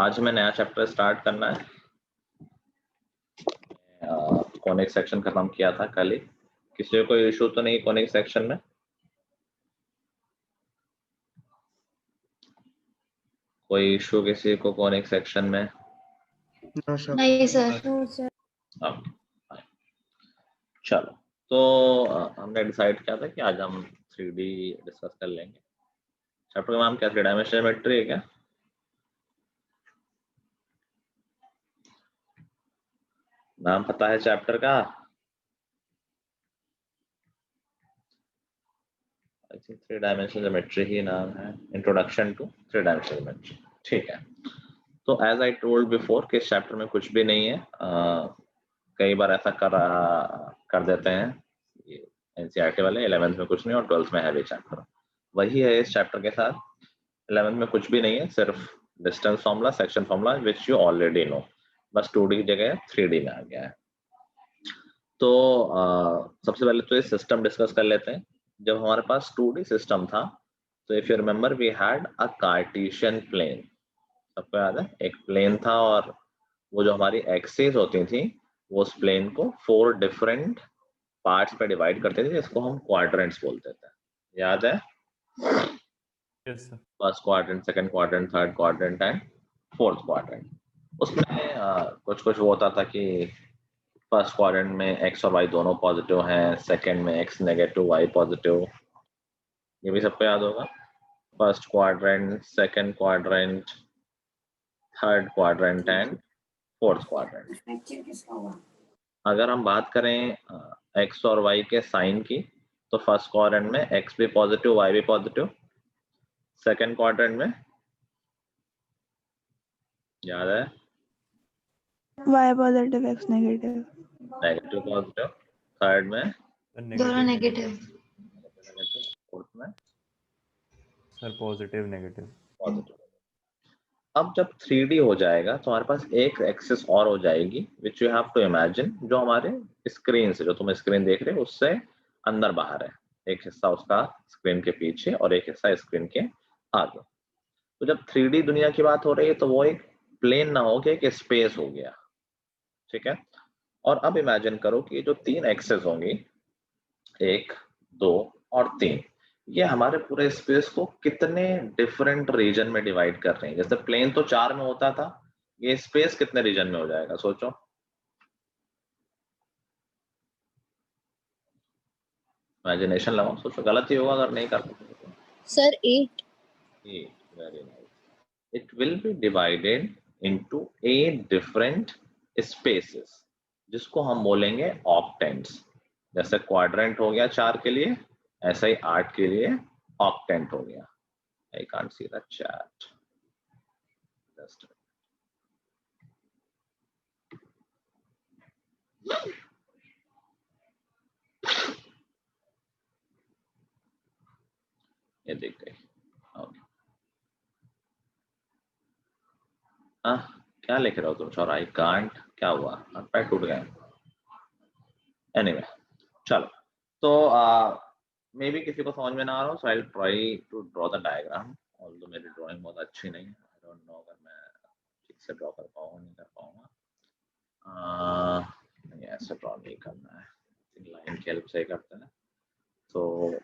आज हमें नया चैप्टर स्टार्ट करना है। कॉनिक सेक्शन खत्म किया था कल ही। किसी को कोई इशू तो नहीं कॉनिक सेक्शन में? कोई इशू किसी को कॉनिक सेक्शन में? नहीं सर। चलो, तो हमने डिसाइड किया था कि आज हम 3D डिस्कस कर लेंगे। चैप्टर का नाम क्या? 3 डायमेंशनल ज्योमेट्री है क्या? नाम पता है चैप्टर का? आई थिंक 3 डायमेंशनल ज्योमेट्री ही नाम है, इंट्रोडक्शन टू 3 डायमेंशनल ज्योमेट्री। ठीक है, तो एज आई टोल्ड बिफोर कि इस चैप्टर में कुछ भी नहीं है। कई बार ऐसा कर देते हैं ये एनसीईआरटी वाले, 11th में कुछ नहीं और 12th में है भी चैप्टर। वही है इस चैप्टर के साथ। 11th में कुछ भी नहीं है, सिर्फ distance formula, section formula which you already know, बस 2D की जगह 3D में आ गया है। तो सबसे पहले तो ये सिस्टम डिस्कस कर लेते हैं। जब हमारे पास 2D सिस्टम था तो if you remember we had a cartesian plane. सबको याद है, एक प्लेन था और वो जो हमारी एक्सिस होती थी वो उस प्लेन को 4 डिफरेंट पार्ट्स पे डिवाइड करते थे, जिसको हम क्वाड्रेंट्स बोलते थे। याद है? Yes sir. First quadrant, second quadrant, third quadrant and fourth quadrant. उसमें कुछ कुछ वो होता था कि फर्स्ट क्वाड्रेंट में एक्स और वाई दोनों पॉजिटिव हैं, सेकंड में एक्स नेगेटिव वाई पॉजिटिव। ये भी सबको याद होगा। First quadrant, second quadrant, third quadrant and fourth quadrant. अगर हम बात करें एक्स और वाई के साइन की, तो फर्स्ट क्वाड्रेंट में एक्स भी पॉजिटिव वाई भी पॉजिटिव। सेकंड क्वाड्रेंट में याद है, y positive x negative. Negative positive. Third में दोनों नेगेटिव। फोर्थ में सर पॉजिटिव नेगेटिव। पॉजिटिव। अब जब 3D हो जाएगा तो हमारे पास एक एक्सिस और हो जाएगी which you have to imagine, जो हमारे स्क्रीन से, जो तुम स्क्रीन देख रहे हो उससे अंदर बाहर है। एक हिस्सा उसका स्क्रीन के पीछे और एक हिस्सा स्क्रीन के आगे। तो जब 3D दुनिया की बात हो रही है तो वो एक प्लेन ना हो के एक स्पेस हो गया। ठीक है, और अब इमेजिन करो कि जो 3 एक्सेस होंगी, 1, 2 और 3, ये हमारे पूरे स्पेस को कितने डिफरेंट रीजन में डिवाइड कर रहे हैं। जैसे प्लेन तो 4 में होता था, ये स्पेस कितने रीजन में हो जाएगा सोचो। इमेजिनेशन लगाओ, सोचो। गलत ही होगा अगर नहीं कर पाते। Sir 8। Very nice. It will be divided into 8 different spaces, जिसको हम बोलेंगे ऑक्टेंट्स। जैसे क्वाड्रेंट हो गया 4 के लिए, ऐसा ही 8 के लिए ऑक्टेंट हो गया। I can't see the chat. Just ये देख गए। Okay. क्या लिख रहे हो तुम? सर आई कांट, क्या हुआ? पैर टूट गए? एनीवे, चलो। तो मे बी किसी को समझ में ना आ रहा हो, so I will try to draw the diagram. Although मेरी ड्राइंग बहुत अच्छी नहीं है, आई डोंट नो अगर मैं ठीक से ड्रॉ कर पाऊंगा नहीं कर पाऊंगा। नहीं, ऐसे ड्रॉ नहीं करना है, लाइन की हेल्प से करते हैं। तो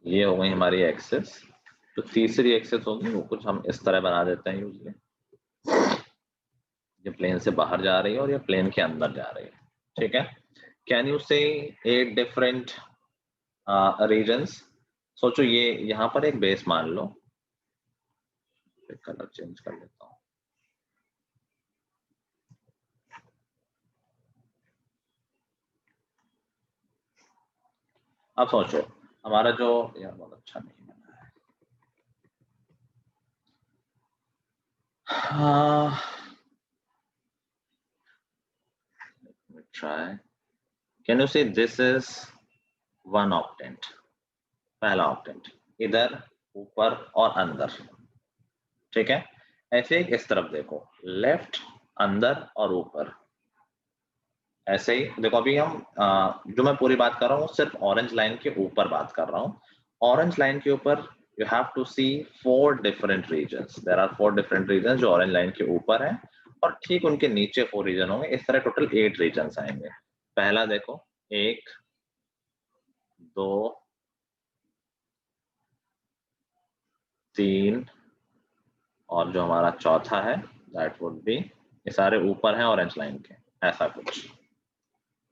ये हो गई हमारी एक्सेस। तो तीसरी एक्सेस होगी वो कुछ हम इस तरह बना देते हैं यूजली। ये प्लेन से बाहर जा रही है और ये प्लेन के अंदर जा रही है। ठीक है, कैन यू से 8 डिफरेंट रीजन्स? सोचो, ये यहाँ पर एक बेस मान लो, कलर चेंज कर लेता हूँ। अब सोचो हमारा जो, यार बहुत अच्छा नहीं बना है। try. Can you say this is one octant? पहला ऑक्टेंट इधर, ऊपर और अंदर। ठीक है, ऐसे एक इस तरफ देखो, लेफ्ट, अंदर और ऊपर। ऐसे ही देखो अभी हम जो मैं पूरी बात कर रहा हूँ सिर्फ ऑरेंज लाइन के ऊपर बात कर रहा हूँ। ऑरेंज लाइन के ऊपर you have to see 4 different regions. There are 4 different regions जो ऑरेंज लाइन के ऊपर है और ठीक उनके नीचे 4 रीजन होंगे। इस तरह टोटल 8 रीजन्स आएंगे। पहला देखो 1 2 3 और जो हमारा चौथा है दैट वुड बी, ये सारे ऊपर हैं ऑरेंज लाइन के, ऐसा कुछ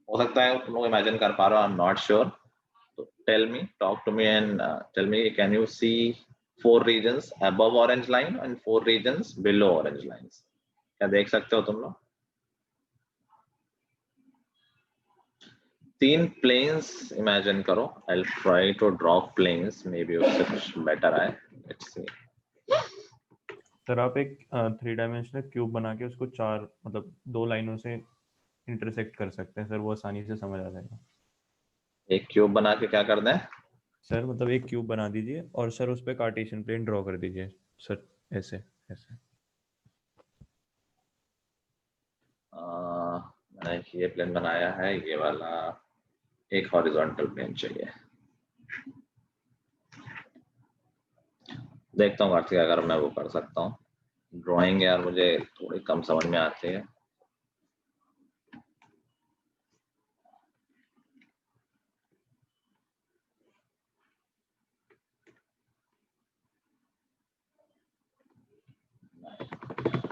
हो सकता है। तुम लोग इमेजिन कर पा रहे हो, I am not sure. So tell me, talk to me and tell me, can you see 4 regions above orange line and 4 regions below orange lines? क्या देख सकते हो तुम लोग? 3 planes imagine करो। I'll try to draw planes, maybe उससे कुछ better आए। Let's see. सर आप एक 3 डायमेंशनल क्यूब बना के उसको 4 मतलब 2 लाइनों से इंटरसेक्ट कर सकते हैं सर, वो आसानी से समझ आ जाएगा। एक क्यूब बना के क्या कर दें? सर मतलब एक क्यूब बना दीजिए और सर उस पर कार्टेशियन प्लेन ड्रॉ कर दीजिए सर, ऐसे ऐसे। मैंने ये प्लेन बनाया है, ये वाला एक हॉरिजॉन्टल प्लेन चाहिए। देखता हूँ कार्तिक अगर मैं वो कर सकता हूँ। ड्राइंग यार मुझे थोड़ी कम समझ में आती है।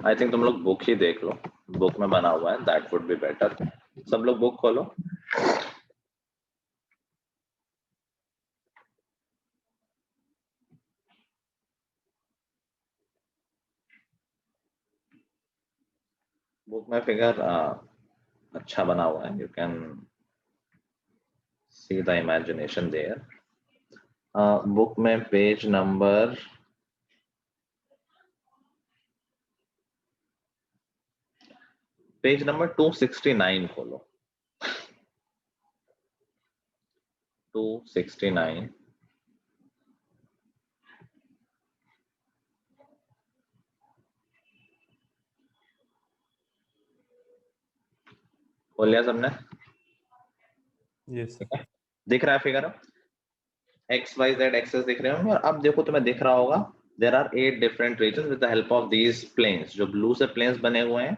आई थिंक तुम लोग बुक ही देख लो, बुक में बना हुआ है, दैट वुड बी बेटर। सब लोग बुक खोलो। बुक में फिगर अच्छा बना हुआ है, you can see the imagination there. Book में पेज नंबर 269 खोलो। 269 खोल लिया सबने? Yes sir. दिख रहा है figure? X Y Z axes दिख रहे होंगे। और अब देखो तुम्हें दिख रहा होगा there are 8 different region with the help of these planes. जो ब्लू से प्लेन्स बने हुए हैं,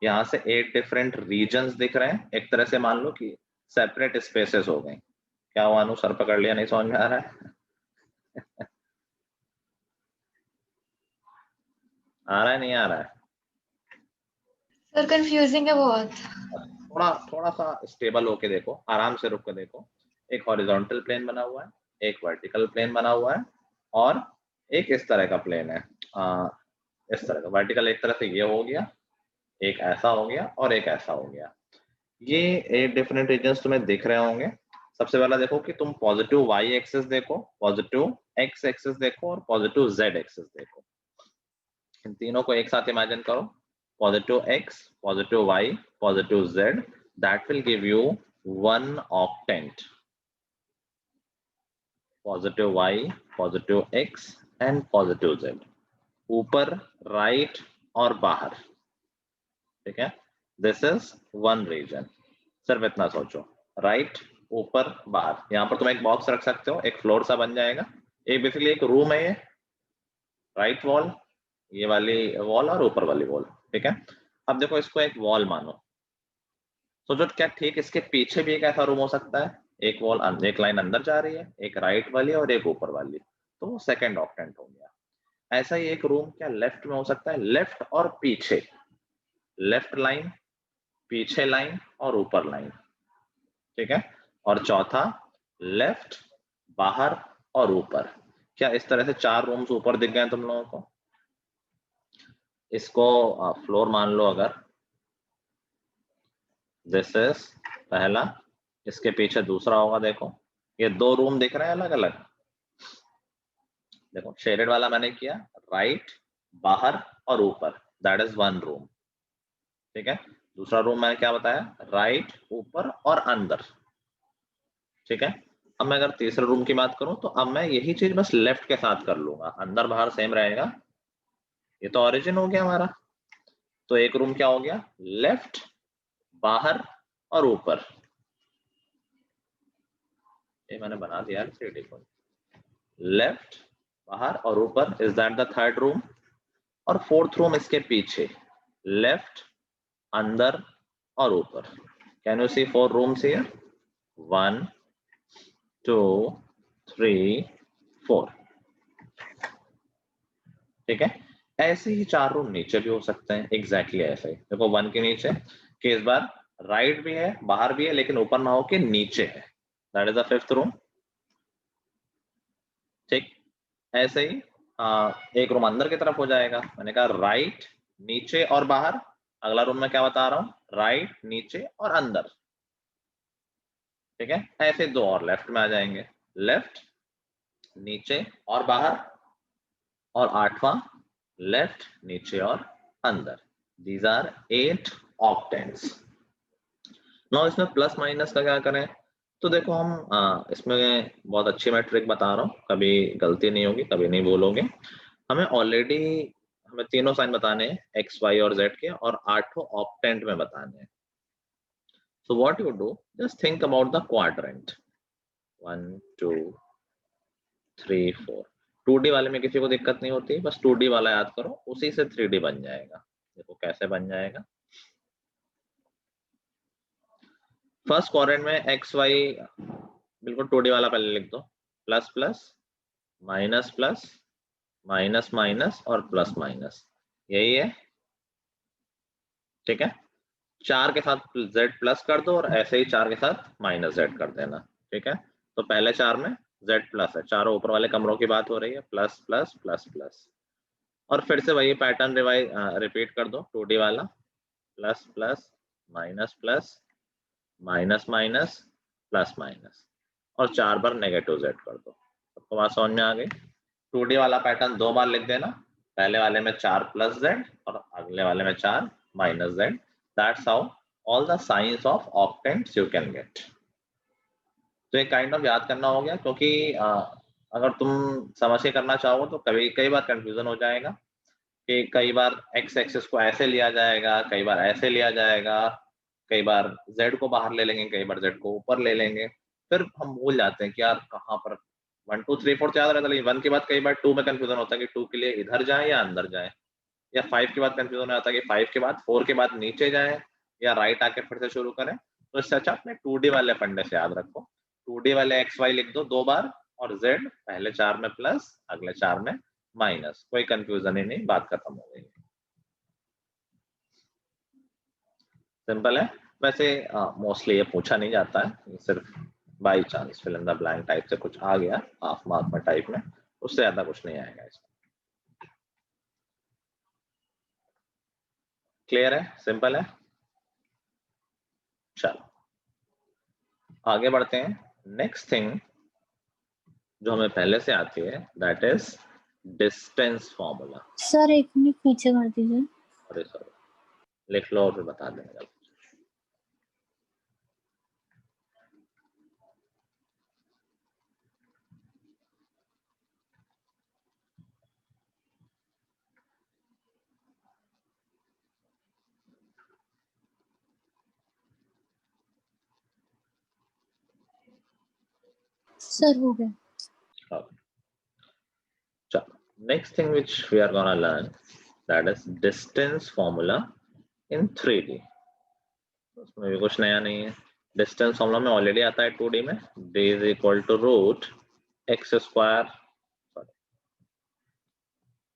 यहाँ से 8 डिफरेंट रीजन्स दिख रहे हैं। एक तरह से मान लो कि सेपरेट स्पेसेस हो गए। क्या हुआ अनु, सर पकड़ लिया? नहीं समझ में आ रहा है? आ रहा है नहीं आ रहा है? सर कंफ्यूजिंग है बहुत। थोड़ा थोड़ा सा स्टेबल होके देखो, आराम से रुक के देखो। एक हॉरिजॉन्टल प्लेन बना हुआ है, एक वर्टिकल प्लेन बना हुआ है और एक इस तरह का प्लेन है। इस तरह का वर्टिकल एक तरह से ये हो गया, एक ऐसा हो गया और एक ऐसा हो गया। ये 8 डिफरेंट रीजन्स तुम्हें दिख रहे होंगे। सबसे पहला देखो कि तुम पॉजिटिव वाई एक्सिस देखो, पॉजिटिव एक्स एक्सिस देखो और पॉजिटिव जेड एक्सिस देखो। इन तीनों को एक साथ इमेजिन करो, positive x, positive y, positive z, that will give you one octant. Positive y, positive x and positive z, ऊपर, राइट और बाहर। ठीक है, दिस इज वन रीजन। सिर्फ इतना सोचो, राइट, ऊपर, बाहर। यहाँ पर तुम एक बॉक्स रख सकते हो, एक फ्लोर सा बन जाएगा। एक बेसिकली एक रूम है ये, राइट वॉल, ये वाली वॉल और ऊपर वाली वॉल। ठीक है, अब देखो इसको एक वॉल मानो। सोचो क्या ठीक इसके पीछे भी एक ऐसा रूम हो सकता है? एक वॉल, एक लाइन अंदर जा रही है, एक राइट वाली और एक ऊपर वाली, तो वो सेकंड ऑक्टेंट हो गया। ऐसा ही एक रूम क्या लेफ्ट में हो सकता है? लेफ्ट और पीछे, लेफ्ट लाइन, पीछे लाइन और ऊपर लाइन। ठीक है, और चौथा लेफ्ट, बाहर और ऊपर। क्या इस तरह से 4 रूम्स ऊपर दिख गए तुम लोगों को? इसको फ्लोर मान लो अगर। दिस इज पहला, इसके पीछे दूसरा होगा। देखो ये 2 रूम दिख रहे हैं अलग अलग। देखो शेडेड वाला मैंने किया, राइट, बाहर और ऊपर, दैट इज वन रूम। ठीक है, दूसरा रूम मैंने क्या बताया? राइट, ऊपर और अंदर। ठीक है, अब मैं अगर तीसरे रूम की बात करूं तो अब मैं यही चीज बस लेफ्ट के साथ कर लूंगा, अंदर बाहर सेम रहेगा। ये तो ओरिजिन हो गया हमारा। तो एक रूम क्या हो गया? लेफ्ट, बाहर और ऊपर, ये मैंने बना दिया 3D को, लेफ्ट बाहर और ऊपर, is that the third room, और फोर्थ रूम इसके पीछे, लेफ्ट अंदर और ऊपर। Can you see 4 rooms here, 1 2 3 4, ठीक है। ऐसे ही 4 रूम नीचे भी हो सकते हैं, एग्जैक्टली ऐसे ही। देखो 1 के नीचे कि इस बार राइट भी है बाहर भी है, लेकिन ऊपर ना हो के नीचे है, that is the 5th room, ठीक। ऐसे ही एक रूम अंदर की तरफ हो जाएगा, मैंने कहा राइट नीचे और बाहर। अगला रूम मैं क्या बता रहा हूँ, राइट नीचे और अंदर, ठीक है। ऐसे 2 और लेफ्ट में आ जाएंगे, लेफ्ट नीचे और बाहर, और 8वां लेफ्ट नीचे और अंदर। These are 8 octants. नाउ इसमें प्लस माइनस का क्या करें, तो देखो हम इसमें बहुत अच्छी मैं ट्रिक बता रहा हूँ, कभी गलती नहीं होगी, कभी नहीं बोलोगे। हमें ऑलरेडी हमें तीनों साइन बताने हैं, एक्स वाई और जेड के, और 8 ऑक्टेंट में बताने हैं। So what you do, just think about the quadrant, 1 2 3 4। 2D वाले में किसी को दिक्कत नहीं होती, बस 2D वाला याद करो, उसी से 3D बन जाएगा। देखो कैसे बन जाएगा। फर्स्ट क्वाड्रेंट में एक्स वाई बिल्कुल 2D वाला पहले लिख दो, plus plus minus plus minus minus और प्लस माइनस, यही है, ठीक है। 4 के साथ z प्लस कर दो, और ऐसे ही 4 के साथ माइनस z कर देना, ठीक है। तो पहले 4 में z प्लस है, चारों ऊपर वाले कमरों की बात हो रही है, प्लस प्लस प्लस प्लस, और फिर से वही पैटर्न रिपीट कर दो 2D वाला, plus plus minus plus minus minus plus minus, और 4 बार नेगेटिव z कर दो। सबको बात समझ में आ गई। 2D वाला पैटर्न 2 बार लिख देना, पहले वाले में 4 प्लस z और अगले वाले में 4 minus z। That's how all the science of octants you can get. तो ये काइंड ऑफ याद करना हो गया, क्योंकि अगर तुम समझ के करना चाहो तो कई बार कंफ्यूजन हो जाएगा कि कई बार एक्स एक्सिस को ऐसे लिया जाएगा, कई बार ऐसे लिया जाएगा, कई बार z को बाहर ले लेंगे, कई बार z को ऊपर ले लेंगे, फिर हम भूल जाते हैं कि यार कहाँ पर 1 2 3 4 याद रहता है, लेकिन 1 के बाद कई बार 2 में कंफ्यूजन होता है कि 2 के लिए इधर जाए या अंदर जाए, या 5 के बाद कंफ्यूजन आता है कि 5 के बाद 4 के बाद नीचे जाए या राइट आके फिर से शुरू करें। तो इससे अच्छा अपने 2D वाले फंडे से याद रखो, 2D वाले एक्स वाई लिख दो 2 बार, और z पहले 4 में प्लस अगले 4 में माइनस, कोई कंफ्यूजन ही नहीं, बात खत्म हो गई। सिंपल है। वैसे मोस्टली ये पूछा नहीं जाता है, सिर्फ by chance fill in the blank type से कुछ आ गया हाफ मार्क में टाइप में, उससे ज्यादा कुछ नहीं आएगा इसमें। क्लियर है, सिंपल है। चलो आगे बढ़ते हैं। नेक्स्ट थिंग जो हमें पहले से आती है, that is distance formula. Sir 1 minute पीछे कर दीजिए। अरे सॉरी, लिख लो और फिर बता देंगे। सर हो गया। Okay. चलो next thing which we are gonna learn, that is distance formula in 3D। उसमें भी कुछ नया नहीं है। डिस्टेंस फॉर्मूला में ऑलरेडी आता है 2D में, d is equal to root x square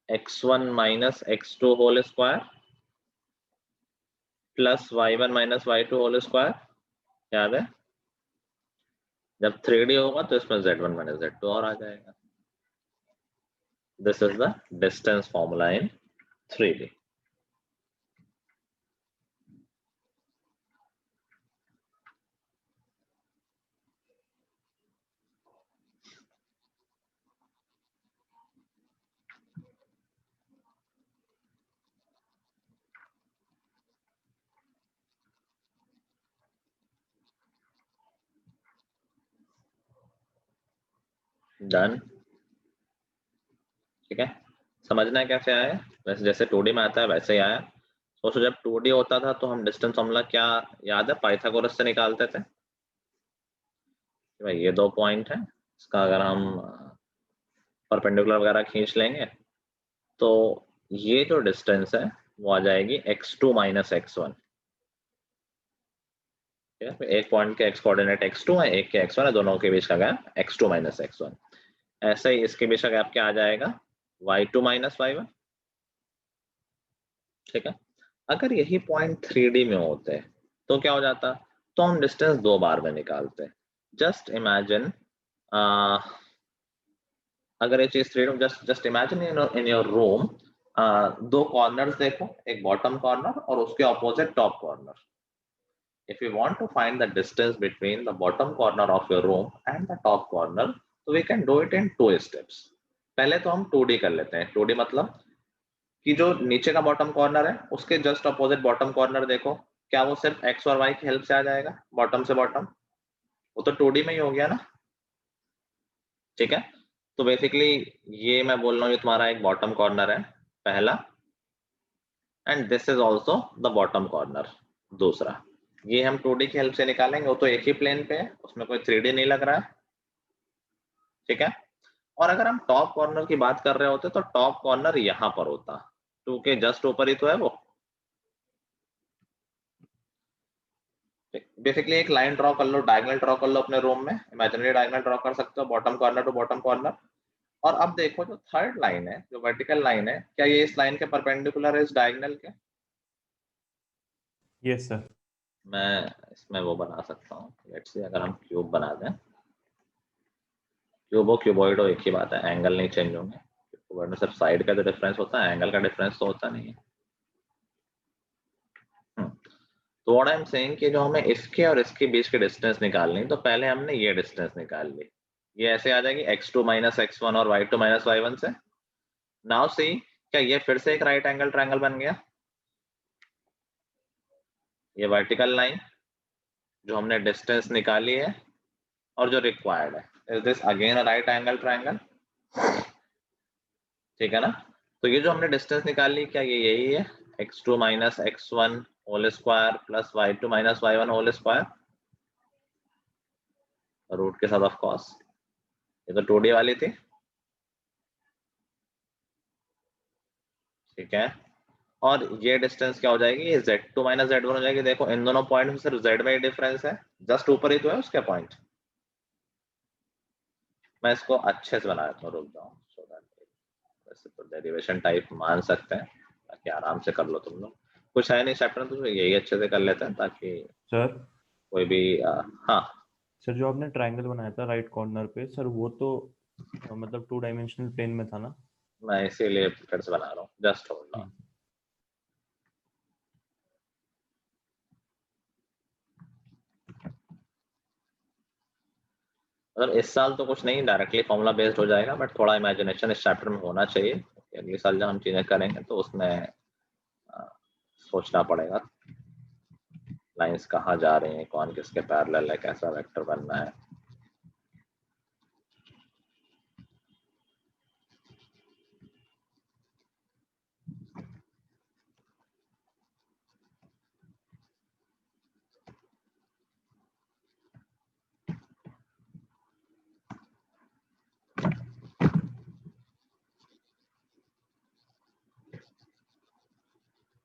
x1 minus x2 whole square plus y1 minus y2 whole square। याद है, जब 3D होगा तो इसमें z1 minus z2 और आ जाएगा। This is the distance formula in 3D। Done, ठीक है। समझना है कैसे आया, वैसे जैसे 2D में आता है वैसे ही आया। तो जब 2D होता था तो हम डिस्टेंस फॉर्मूला क्या याद है, पाइथागोरस से निकालते थे। भाई ये 2 पॉइंट है, इसका अगर हम परपेंडिकुलर वगैरह खींच लेंगे तो ये जो डिस्टेंस है वो आ जाएगी x2 माइनस x1। एक पॉइंट के x कोऑर्डिनेट x2 है, एक के x1 है, दोनों के बीच का गैप x2 माइनस x1। ऐसे ही इसके बीच का गैप क्या आ जाएगा, y2 माइनस y1। ठीक है, अगर यही पॉइंट 3D में होते तो क्या हो जाता, तो हम डिस्टेंस 2 बार में निकालते। जस्ट इमेजिन, अगर ये चीज 3D, just imagine in your room, 2 corners देखो, एक बॉटम कॉर्नर और उसके opposite top corner. If you want to find the distance between the bottom corner of your room and the top corner, so we can do it in 2 steps. पहले तो हम 2D कर लेते हैं। 2D मतलब कि जो नीचे का बॉटम कॉर्नर है उसके जस्ट अपोजिट बॉटम कॉर्नर देखो, क्या वो सिर्फ x और y की हेल्प से आ जाएगा, बॉटम से बॉटम? वो तो 2D में ही हो गया ना। ठीक है, तो बेसिकली ये मैं बोल रहा हूँ, ये तुम्हारा एक बॉटम कॉर्नर है पहला, and this is also the bottom corner दूसरा। ये हम 2D की हेल्प से निकालेंगे, वो तो एक ही प्लेन पे है, उसमें कोई 3D नहीं लग रहा है। ठीक है, और अगर हम टॉप कॉर्नर की बात कर रहे होते तो टॉप कॉर्नर यहाँ पर होता, 2 के जस्ट ऊपर ही तो है वो। बेसिकली एक लाइन ड्रॉ कर लो, डायगोनल ड्रॉ कर लो अपने रूम में, इमेजिनरी डायगोनल ड्रॉ कर सकते हो bottom corner to bottom corner. और अब देखो जो थर्ड लाइन है, जो वर्टिकल लाइन है, क्या ये इस लाइन के परपेंडिकुलर है, इस डायगोनल के? Yes sir. मैं इसमें वो बना सकता हूँ, लेट्स सी अगर हम क्यूब बना दें, क्यूब हो क्यूबॉइड हो एक ही बात है, एंगल नहीं चेंज होंगे। क्यूबॉइड में सिर्फ साइड का जो डिफरेंस होता है, एंगल का डिफरेंस तो होता नहीं है। तो व्हाट आई एम सेइंग कि जो हमें इसके और इसके बीच की डिस्टेंस निकालनी, तो पहले हमने ये डिस्टेंस निकाल ली, ये ऐसे आ जाएगी x2 माइनस x1 और y2 माइनस y1 से। नाउ सी, क्या ये फिर से एक राइट एंगल ट्रायंगल बन गया? ये वर्टिकल लाइन जो हमने डिस्टेंस निकाली है और जो रिक्वायर्ड है, is this again a right angle triangle? ठीक है ना, तो ये जो हमने डिस्टेंस निकाली, क्या ये यही है, x2 minus x1 whole square plus y2 minus y1 whole square, root के साथ ऑफ कोर्स। ये तो 2D वाली थी। ठीक है, और ये डिस्टेंस क्या हो जाएगी, ये z2 माइनस z1 हो जाएगी। देखो इन दोनों पॉइंट में सिर्फ z में ही डिफरेंस है, जस्ट ऊपर ही तो है उसके पॉइंट। मैं इसको अच्छे से बना देता हूँ, रुक जाओ, वैसे तो डेरिवेशन टाइप मान सकते हैं, ताकि आराम से कर लो तुम लोग। कुछ है नहीं चैप्टर में, तो यही अच्छे से कर लेते हैं ताकि सर कोई भी हाँ सर, जो आपने ट्रायंगल बनाया था राइट कॉर्नर पे सर, वो तो मतलब 2 डायमेंशनल प्लेन में था ना? मैं इसीलिए फिर से बना रहा हूँ, जस्ट होल्ड ऑन। मतलब इस साल तो कुछ नहीं, डायरेक्टली फॉर्मूला बेस्ड हो जाएगा, बट थोड़ा इमेजिनेशन इस चैप्टर में होना चाहिए। अगले साल जब हम चीजें करेंगे तो उसमें सोचना पड़ेगा लाइंस कहाँ जा रही हैं, कौन किसके पैरेलल है, कैसा वेक्टर बनना है।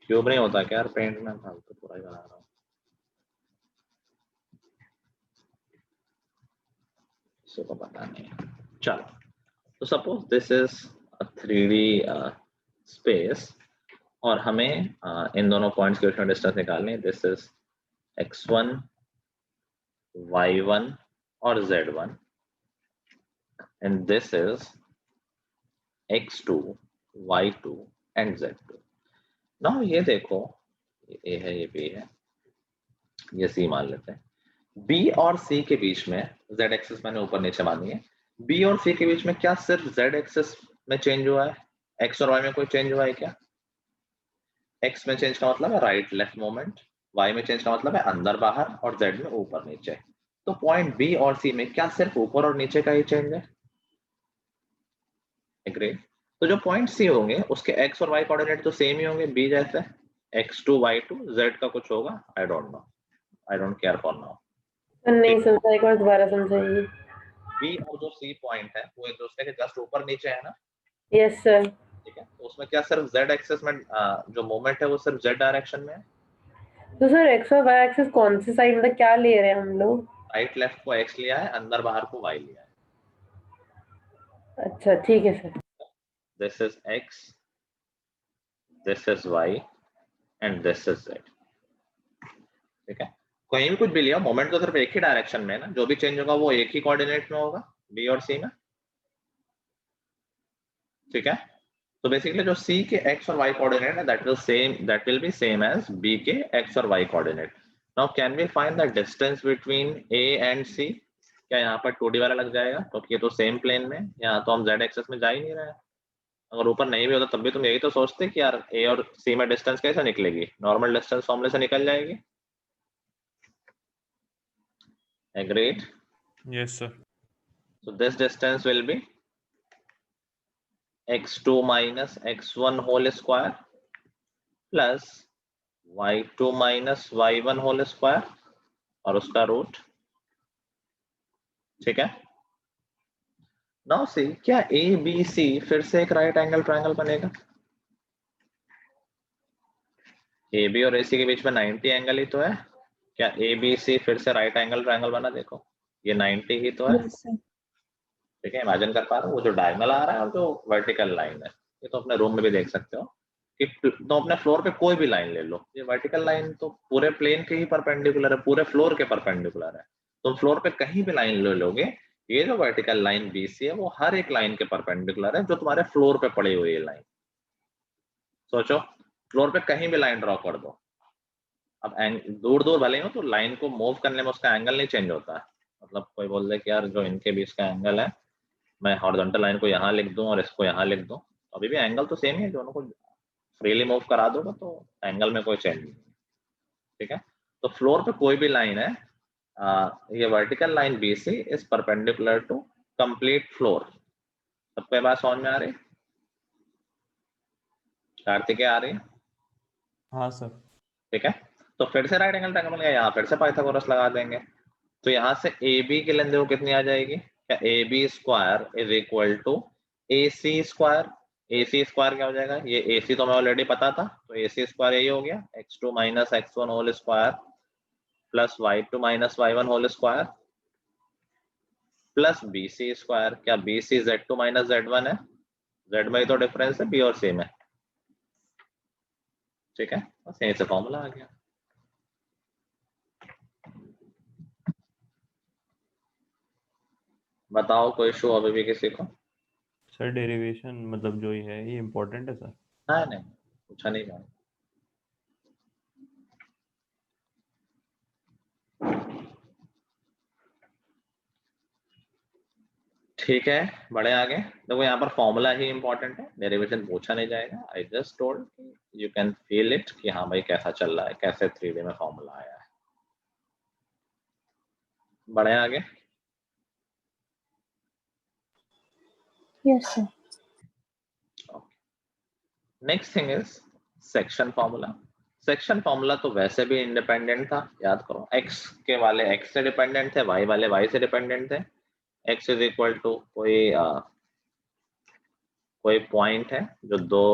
क्यूब नहीं होता क्या यार पेंट में, था तो पूरा ही बना रहा हूँ, किसी को पता नहीं है। चलो, तो suppose this is a 3D space, और हमें इन दोनों पॉइंट्स के बीच में डिस्टेंस निकालनी है। दिस इज x1 y1 और z1, and this is x2 y2 and z2। Now ये देखो, ये A है, ये B है, ये C मान लेते हैं। B और C के बीच में z एक्सिस मैंने ऊपर नीचे मानी है, B और C के बीच में क्या सिर्फ z एक्सिस में चेंज हुआ है, x और y में कोई चेंज हुआ है क्या? x में चेंज का मतलब है राइट लेफ्ट मूवमेंट, y में चेंज का मतलब है अंदर बाहर, और z में ऊपर नीचे। तो पॉइंट B और C में क्या सिर्फ ऊपर और नीचे का ही चेंज है? एग्री। तो जो पॉइंट C होंगे उसके x और y कोऑर्डिनेट तो सेम ही होंगे B जैसे, x2 y2 z का कुछ होगा, I don't know, I don't care for now. नहीं समझा, एक बार दोबारा समझाइए। बी और जो सी पॉइंट है वो एक दूसरे के जस्ट ऊपर नीचे है ना, यस सर। ठीक है। तो उसमें क्या सिर्फ z एक्सिस में जो मोमेंट है वो सिर्फ z डायरेक्शन में है। तो सर एक्स और वाई एक्सिस कौन सी साइड, मतलब क्या ले रहे हैं हम लोग? राइट लेफ्ट को x लिया है, अंदर बाहर को y लिया है। अच्छा ठीक है sir. This is x, this is y and this is z, ठीक है। कहीं भी कुछ भी लिया, मोमेंट तो सिर्फ एक ही डायरेक्शन में है ना, जो भी चेंज होगा वो एक ही कोऑर्डिनेट में होगा, b और c में, ठीक है। तो बेसिकली जो c के x और y कोऑर्डिनेट है that will be same as b के x और y coordinate. Now can we find the distance between a and c? क्या यहाँ पर 2D वाला लग जाएगा क्योंकि ये तो सेम प्लेन में, यहाँ तो हम z एक्सिस में जा ही नहीं रहे हैं। अगर ऊपर नहीं भी होता तब भी तुम यही तो सोचते कि यार a और c में डिस्टेंस कैसे निकलेगी, नॉर्मल डिस्टेंस फॉर्मूले से निकल जाएगी। Agreed? Yes sir. So this distance will be x2 minus x1 whole square plus y2 minus y1 whole square और उसका रूट, ठीक है। नाउ सी, क्या ए बी सी फिर से एक राइट एंगल ट्रायंगल बनेगा? ए बी और ए सी के बीच में 90 एंगल ही तो है। क्या ए बी सी फिर से राइट एंगल ट्रायंगल बना? देखो ये 90 ही तो है, यस सर। ठीक है। इमेजिन कर पा रहे हो वो जो डायगोनल आ रहा है और जो वर्टिकल लाइन है, ये तो अपने रूम में भी देख सकते हो कि तो अपने फ्लोर पे कोई भी लाइन ले लो, ये वर्टिकल लाइन तो पूरे प्लेन के ही परपेंडिकुलर है, पूरे फ्लोर के परपेंडिकुलर है। तुम फ्लोर पे कहीं भी लाइन ले लोगे, ये जो वर्टिकल लाइन बीसी है वो हर एक लाइन के परपेंडिकुलर है जो तुम्हारे फ्लोर पे पड़ी हुई है लाइन। सोचो, फ्लोर पे कहीं भी लाइन ड्रॉ कर दो, अब दूर दूर भले हो तो लाइन को मूव करने में उसका एंगल नहीं चेंज होता है। मतलब कोई बोल दे कि यार जो इनके बीच का एंगल है, मैं हॉरिजॉन्टल लाइन को यहाँ लिख दूं और इसको यहाँ लिख दूं, अभी भी एंगल तो सेम ही है, दोनों को फ्रीली मूव करा दोगे तो एंगल में कोई चेंज नहीं, ठीक है। तो फ्लोर पे कोई भी लाइन है, ये vertical line BC is perpendicular to complete floor. सबको बात समझ में आ रही? कार्तिकेय आ रही? हाँ सर। ठीक है। तो फिर से राइट एंगल ट्रायंगल का यहाँ फिर से पाइथागोरस लगा देंगे, तो यहाँ से AB की लेंथ देखो कितनी आ जाएगी, क्या AB square is equal to AC square. AC square क्या हो जाएगा, ये AC तो हमें ऑलरेडी पता था, तो AC स्क्वायर यही हो गया x2 minus x1 whole square plus y2 minus y1 whole square plus BC square. क्या BC Z2 माइनस Z1 है, Z में ही तो डिफरेंस है B और C में, ठीक है। बस यहीं से फॉर्मूला आ गया। बताओ कोई इशू अभी भी किसी को? सर डेरिवेशन मतलब जो ये है ये इम्पोर्टेंट है सर? नहीं पूछा नहीं मैं। ठीक है, बड़े आगे देखो, यहाँ पर फॉर्मूला ही इंपॉर्टेंट है, डेरिवेशन पूछा नहीं जाएगा। I just told you can feel it कि हाँ भाई कैसा चल रहा है, कैसे 3D में फॉर्मूला आया है। बड़े आगे। Yes sir. Next thing is section formula. Section formula तो वैसे भी इंडिपेंडेंट था, याद करो, x के वाले x से डिपेंडेंट थे, y वाले y से डिपेंडेंट थे। x इज इक्वल टू कोई पॉइंट है जो दो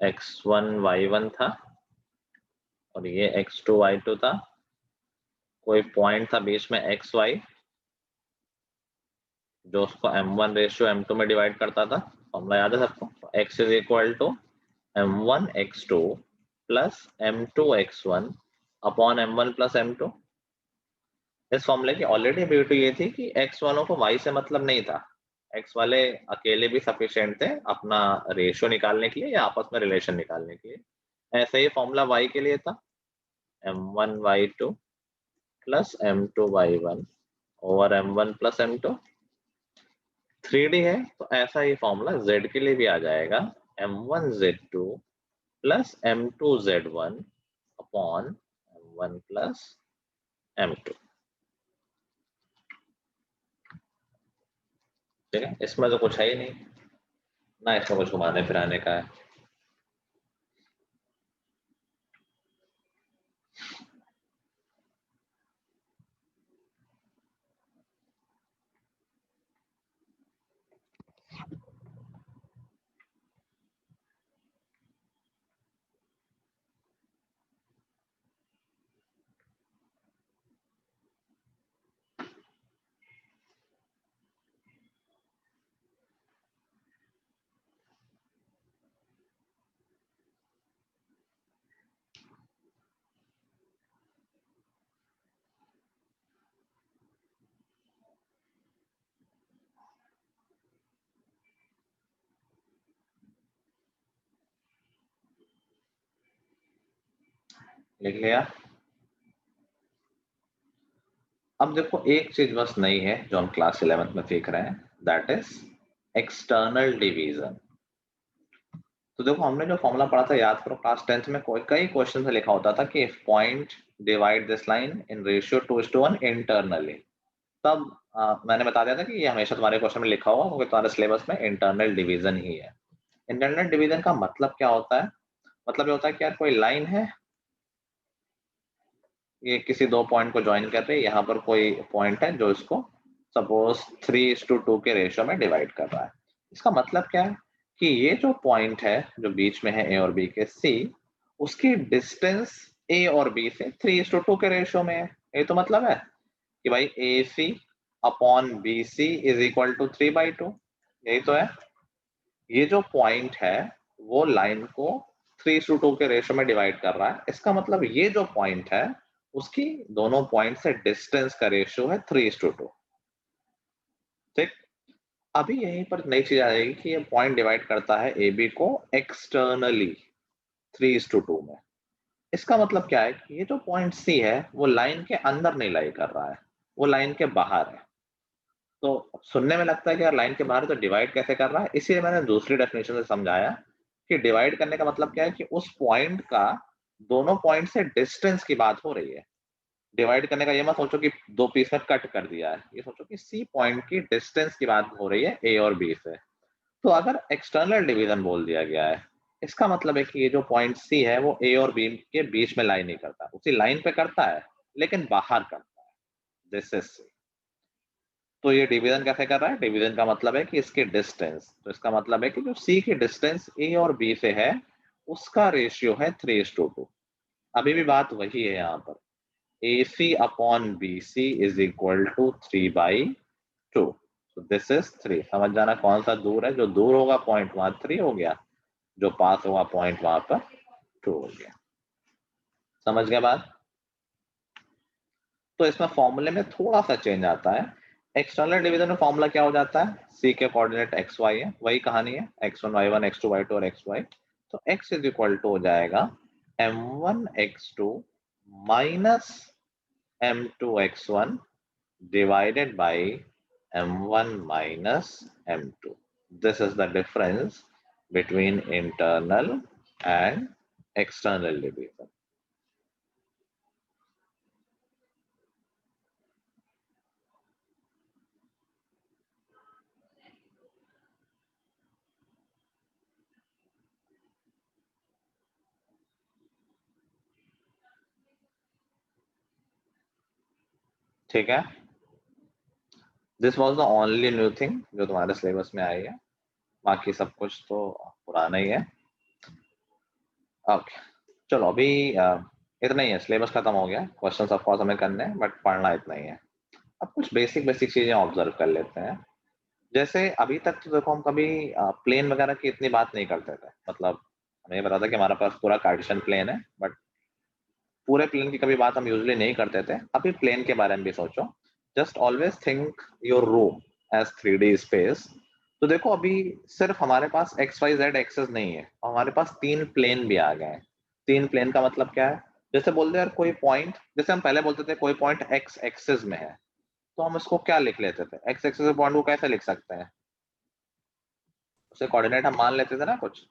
x1 y1 था और ये x2 y2 था, कोई पॉइंट था बीच में xy जो उसको m1 रेशियो m2 में डिवाइड करता था। फॉर्मूला याद है सबको, x is equal to m1 x2 plus m2 x1 upon m1 plus m2। इस फॉर्मूले की ऑलरेडी ब्यूटी ये थी कि x वालों को y से मतलब नहीं था, x वाले अकेले भी सफिशिएंट थे अपना रेशियो निकालने के लिए या आपस में रिलेशन निकालने के लिए। ऐसे ही फॉर्मूला y के लिए था, m1 y2 plus m2 y1 over m1 plus m2। 3D है तो ऐसा ही फॉर्मूला z के लिए भी आ जाएगा, m1 z2 plus m2 z1 upon m1 plus m2, ठीक है। इसमें तो कुछ है ही नहीं ना, इसमें कुछ घुमाने फिराने का है। लिख लिया। अब देखो एक चीज बस नहीं है जो हम क्लास 11th में सीख रहे हैं, दैट इज एक्सटर्नल डिवीजन। तो देखो हमने जो फॉर्मूला पढ़ा था याद करो, क्लास 10th में कई क्वेश्चन में लिखा होता था कि if point divide this line in ratio 2:1 internally, तब मैंने बता दिया था कि ये हमेशा तुम्हारे क्वेश्चन में लिखा होगा क्योंकि तुम्हारे सिलेबस में इंटरनल डिवीजन ही है। इंटरनल डिवीजन का मतलब क्या होता है? मतलब ये होता है कि यार कोई लाइन है, ये किसी दो पॉइंट को ज्वाइन कर रही है, यहाँ पर कोई पॉइंट है जो इसको सपोज 3:2 के रेशियो में डिवाइड कर रहा है। इसका मतलब क्या है कि ये जो पॉइंट है जो बीच में है ए और बी के सी, उसकी डिस्टेंस ए और बी से 3:2 के रेशियो में है। ये तो मतलब है कि भाई A C upon B C is equal to 3/2। यही तो है। ये जो पॉइंट है वो लाइन को 3:2 के रेशियो में डिवाइड कर रहा है। इसका मतलब ये जो पॉइंट है उसकी दोनों पॉइंट से डिस्टेंस का रेशियो है 3:2। ठीक, अभी यहीं पर नई चीज आ जाएगी कि ये पॉइंट डिवाइड करता है ए बी को एक्सटर्नली 3:2 में। इसका मतलब क्या है कि ये जो पॉइंट सी है वो लाइन के अंदर नहीं लाई कर रहा है, वो लाइन के बाहर है। तो सुनने में लगता है कि यार लाइन के बाहर तो डिवाइड कैसे कर रहा है, इसीलिए मैंने दूसरी डेफिनेशन से समझाया कि डिवाइड करने का मतलब क्या है कि उस पॉइंट का दोनों पॉइंट से डिस्टेंस की बात हो रही है। डिवाइड करने का ये मत सोचो कि दो पीस में कट कर दिया है, ये सोचो कि सी पॉइंट की डिस्टेंस की बात हो रही है ए और बी से। तो अगर एक्सटर्नल डिवीजन बोल दिया गया है, इसका मतलब है कि ये जो पॉइंट सी है वो ए और बी के बीच में लाइन नहीं करता, उसी लाइन पे करता है लेकिन बाहर करता है। This is C. तो ये डिवीजन कैसे कर रहा है? डिवीजन का मतलब है कि इसकी डिस्टेंस, तो इसका मतलब है कि जो सी की डिस्टेंस ए और बी से है उसका रेशियो है 3:2। अभी भी बात वही है यहाँ पर, AC upon BC is equal to 3/2। तो दिस इज 3। समझ जाना कौन सा दूर है, जो दूर होगा पॉइंट वहां 3 हो गया, जो पास होगा पॉइंट वहां पर 2 हो गया। समझ गया बात? तो इसमें फॉर्मूले में थोड़ा सा चेंज आता है। एक्सटर्नल डिवीजन में फॉर्मूला क्या हो जाता है? C के कोऑर्डिनेट x y है, वही कहानी है, x1 y1 x2 y2 और xy। तो x इज इक्वल टू हो जाएगा m1 x2 minus m2 x1 divided by m1 minus m2. This is the difference between internal and external division. ठीक है, this was the only new thing जो तुम्हारे syllabus में आई है, बाकी सब कुछ तो पुराना ही है। ओके, चलो अभी इतना ही है, सिलेबस खत्म हो गया। क्वेश्चन ऑफ कोर्स हमें करने हैं बट पढ़ना इतना ही है। अब कुछ बेसिक चीजें ऑब्जर्व कर लेते हैं। जैसे अभी तक तो देखो हम कभी प्लेन वगैरह की इतनी बात नहीं करते थे, मतलब हमें पता था कि हमारा पास पूरा कार्टेशियन प्लेन है, बट पूरे प्लेन की कभी बात हम यूजुअली नहीं करते थे। अभी प्लेन के बारे में भी सोचो। Just always think your room as 3D space. तो देखो अभी सिर्फ हमारे पास एक्स वाई जेड एक्सेस नहीं है, हमारे पास 3 प्लेन भी आ गए हैं। 3 प्लेन का मतलब क्या है? जैसे बोलते हैं यार कोई पॉइंट, जैसे हम पहले बोलते थे कोई पॉइंट एक्स एक्सिस में है, तो हम इसको क्या लिख लेते थे? एक्स एक्सिस पॉइंट को कैसे लिख सकते हैं? उसे कोऑर्डिनेट हम मान लेते थे ना कुछ।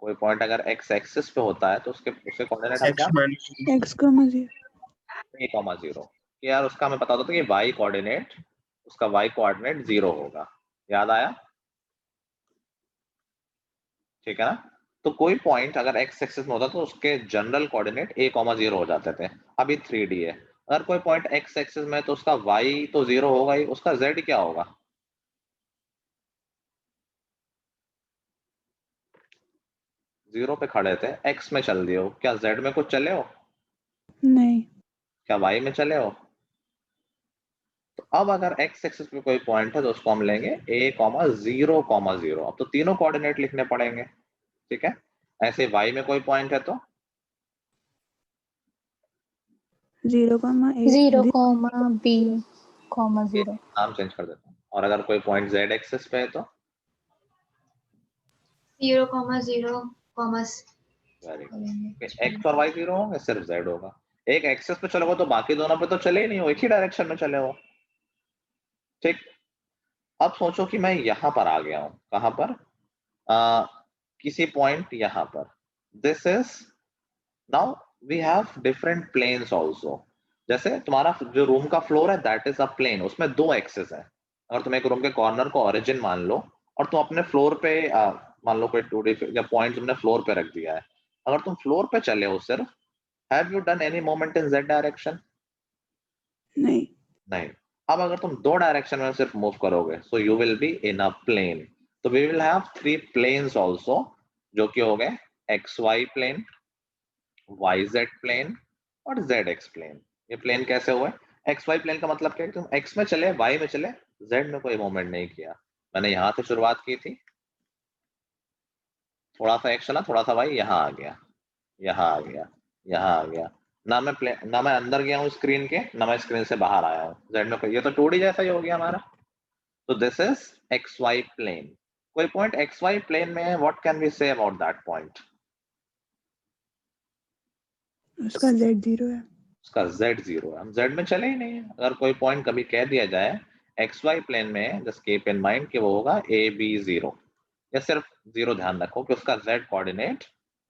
कोई पॉइंट अगर एक्स एक्सिस पे होता है तो उसके कोऑर्डिनेट हम क्या? x,0 कि यार उसका हमें पता होता था कि y कोऑर्डिनेट, उसका y कोऑर्डिनेट 0 होगा। याद आया? ठीक है ना? तो कोई पॉइंट अगर x एक्सिस में होता तो उसके जनरल कोऑर्डिनेट a,0 हो जाते थे। अभी 3D है, अगर कोई पॉइंट x एक्सिस में है तो उसका y तो 0 होगा ही, उसका z क्या होगा? 0 पे खड़े थे, x में चल दिए हो, क्या z में कुछ चले हो? नहीं। क्या y में चले हो? तो अब अगर x एक्सिस पे कोई पॉइंट है तो उसको हम लेंगे a,0,0। अब तो तीनों कोऑर्डिनेट लिखने पड़ेंगे। ठीक है, ऐसे y में कोई पॉइंट है तो 0,b,0 नाम चेंज कर देता हूँ। और अगर कोई पॉइंट z एक्सिस पे है तो 0,0, वेरी गुड। एक्स और वाई जीरो होंगे, सिर्फ जेड होगा। एक एक्सेस पे चलोगे तो बाकी दोनों पे तो चले ही नहीं हो, एक ही डायरेक्शन में चले हो। ठीक, अब सोचो कि मैं यहां पर आ गया हूं, कहां पर, किसी पॉइंट यहां पर। This is, now we have different planes also. जैसे तुम्हारा जो रूम का फ्लोर है दैट इज अ प्लेन, उसमें दो एक्सेस है। अगर तुम एक रूम के कॉर्नर को ओरिजिन मान लो और तुम अपने फ्लोर पे मान लो कोई 2D या पॉइंट तुमने फ्लोर पे रख दिया है, अगर तुम फ्लोर पे चले हो सिर्फ, have you done any movement in Z direction? नहीं। नहीं। अब अगर तुम दो डायरेक्शन में सिर्फ मूव करोगे, so you will be in a plane. तो we will have three planes also, जो कि हो गए X Y plane, Y Z plane और जेड एक्स प्लेन। ये प्लेन कैसे हुए? एक्स वाई प्लेन का मतलब क्या है? तुम एक्स में चले, वाई में चले, जेड में कोई मूवमेंट नहीं किया। मैंने यहां से शुरुआत की थी, थोड़ा सा एक्स चला, थोड़ा सा वाई, यहाँ आ गया, यहाँ आ गया, यहाँ आ गया। ना मैं अंदर गया हूँ स्क्रीन के, ना मैं स्क्रीन से बाहर आया हूँ। जेड में ये तो 2D जैसा ही हो गया हमारा। तो this is X Y plane. कोई पॉइंट एक्स वाई प्लेन में है, what can we say about that point? उसका जेड जीरो है। उसका जेड जीरो है, हम जेड में चले ही नहीं है। अगर कोई पॉइंट कभी कह दिया जाए एक्स वाई प्लेन में, जस्ट कीप इन माइंड कि वो होगा ए बी जीरो, या सिर्फ जीरो ध्यान रखो कि उसका जेड कोऑर्डिनेट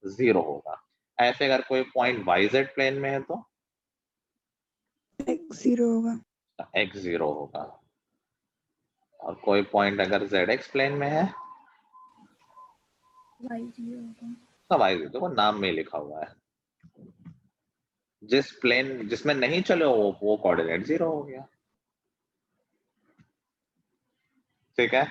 जीरो होगा। ऐसे अगर कोई पॉइंट वाई जेड प्लेन में है तो एक्स जीरो होगा। एक्स जीरो होगा। और कोई पॉइंट अगर जेड एक्स प्लेन में है वाई जीरो होगा। तो वाई जीरो, देखो नाम में ही लिखा हुआ है। जिस प्लेन जिसमें नहीं चले हो वो कोऑर्डिनेट जीरो हो गया। ठीक है,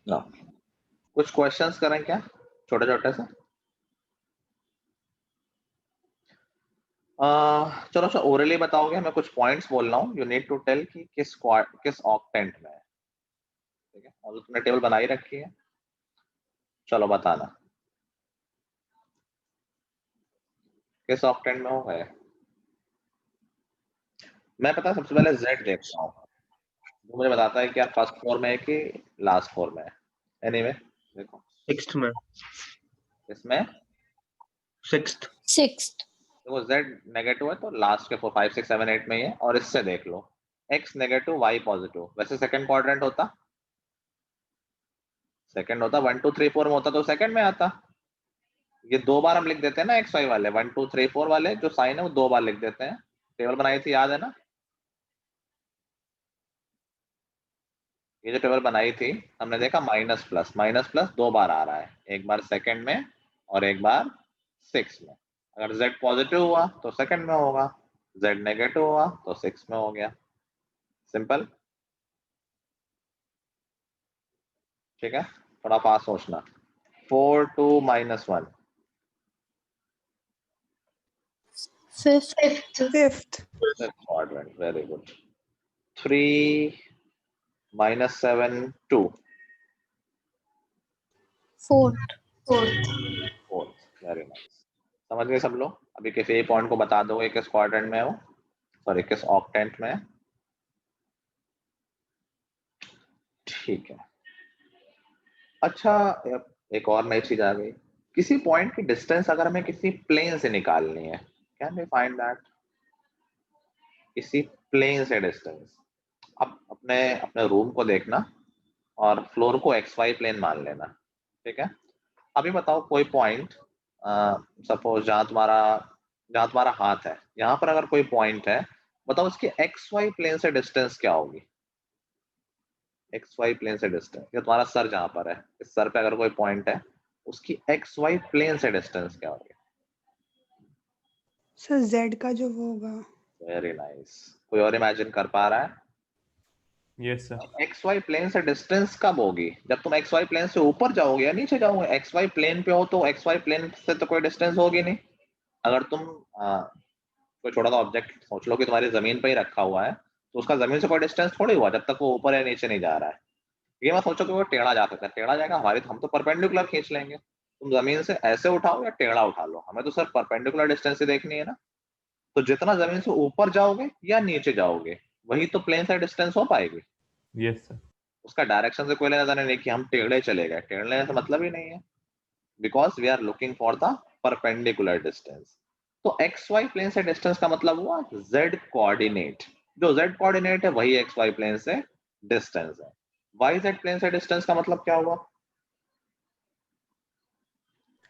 ना कुछ क्वेश्चंस करें क्या, छोटे छोटे से? चलो अच्छा, ओरली बताओगे, मैं कुछ पॉइंट्स बोल रहा हूँ, यू नीड टू टेल कि किस ऑक्टेंट में है। ठीक है, और तुमने टेबल बनाई रखी है, चलो बताना किस ऑक्टेंट में होगा ये। मैं पता सबसे पहले जेड देखता हूँ, वो मुझे बताता है कि यार फर्स्ट फ्लोर में है कि लास्ट फ्लोर में है। एनीवे देखो, सिक्स्थ में, इसमें सिक्स्थ, Sixth. देखो जेड नेगेटिव है तो लास्ट के 4 5 6 7 8 में ही है। और इससे देख लो, एक्स नेगेटिव वाई पॉजिटिव, वैसे सेकंड क्वाड्रेंट होता, सेकंड होता 1 2 3 4 में होता तो सेकंड में आता। ये दो बार हम लिख देते हैं ना एक्स वाई वाले, 1 2 3 4 वाले जो साइन है वो दो बार लिख देते हैं। टेबल बनाई थी, याद है ना? ये जो टेबल बनाई थी हमने देखा माइनस प्लस दो बार आ रहा है, एक बार सेकंड में और एक बार 6 में। अगर z पॉजिटिव हुआ तो सेकंड में होगा, z नेगेटिव हुआ तो 6 में हो गया। सिंपल। ठीक है, थोड़ा फास्ट सोचना। 4 2 -1, Fifth. Fifth. quadrant, very good. 3 -7 2, Fourth. Fourth, very nice. समझ गए सब लोग? अभी किसी पॉइंट को बता दोगे किस क्वाड्रेंट में है वो, सॉरी किस ऑक्टेंट में है। ठीक है, अच्छा एक और नई चीज आ गई, किसी पॉइंट की डिस्टेंस अगर हमें किसी प्लेन से निकालनी है, कैन वी फाइंड दैट? किसी प्लेन से डिस्टेंस। अब अपने अपने रूम को देखना और फ्लोर को एक्स वाई प्लेन मान लेना। ठीक है, अभी बताओ कोई पॉइंट, सपोज जहाँ तुम्हारा हाथ है, यहाँ पर अगर कोई पॉइंट है, बताओ उसकी एक्स वाई प्लेन से डिस्टेंस क्या होगी? एक्स वाई प्लेन से डिस्टेंस, या तुम्हारा सर जहां पर है, इस सर पे अगर कोई पॉइंट है, उसकी एक्स वाई प्लेन से डिस्टेंस क्या होगी? सर जेड का जो वो होगा। Very nice. कोई और इमेजिन कर पा रहा है? Yes sir. X Y plane से डिस्टेंस कब होगी? जब तुम एक्स वाई प्लेन से ऊपर जाओगे या नीचे जाओगे। एक्स वाई प्लेन पे हो तो एक्स वाई प्लेन से तो कोई डिस्टेंस होगी नहीं। अगर तुम कोई छोटा सा ऑब्जेक्ट सोच लो कि तुम्हारी जमीन पे ही रखा हुआ है, तो उसका जमीन से कोई डिस्टेंस थोड़ी हुआ जब तक वो ऊपर या नीचे नहीं जा रहा है। ये मत सोचो कि वो टेढ़ा जा सकता है, टेढ़ा जाएगा हमारी, हम तो परपेंडिकुलर खींच लेंगे। तुम जमीन से ऐसे उठाओ या टेढ़ा उठा लो, हमें तो सिर्फ परपेंडिकुलर डिस्टेंस ही देखनी है ना। तो जितना जमीन से ऊपर जाओगे या नीचे जाओगे, वही तो प्लेन से डिस्टेंस हो पाएगी। Yes sir. उसका डायरेक्शन से कोई लेना देना नहीं कि हम टेढ़े चले गए, टेढ़े से मतलब ही नहीं है, because we are looking for the perpendicular distance. तो एक्स वाई प्लेन से डिस्टेंस का मतलब हुआ जेड कोऑर्डिनेट, जो जेड कोऑर्डिनेट है वही एक्स वाई प्लेन से डिस्टेंस है। वाई जेड प्लेन से डिस्टेंस का मतलब क्या हुआ?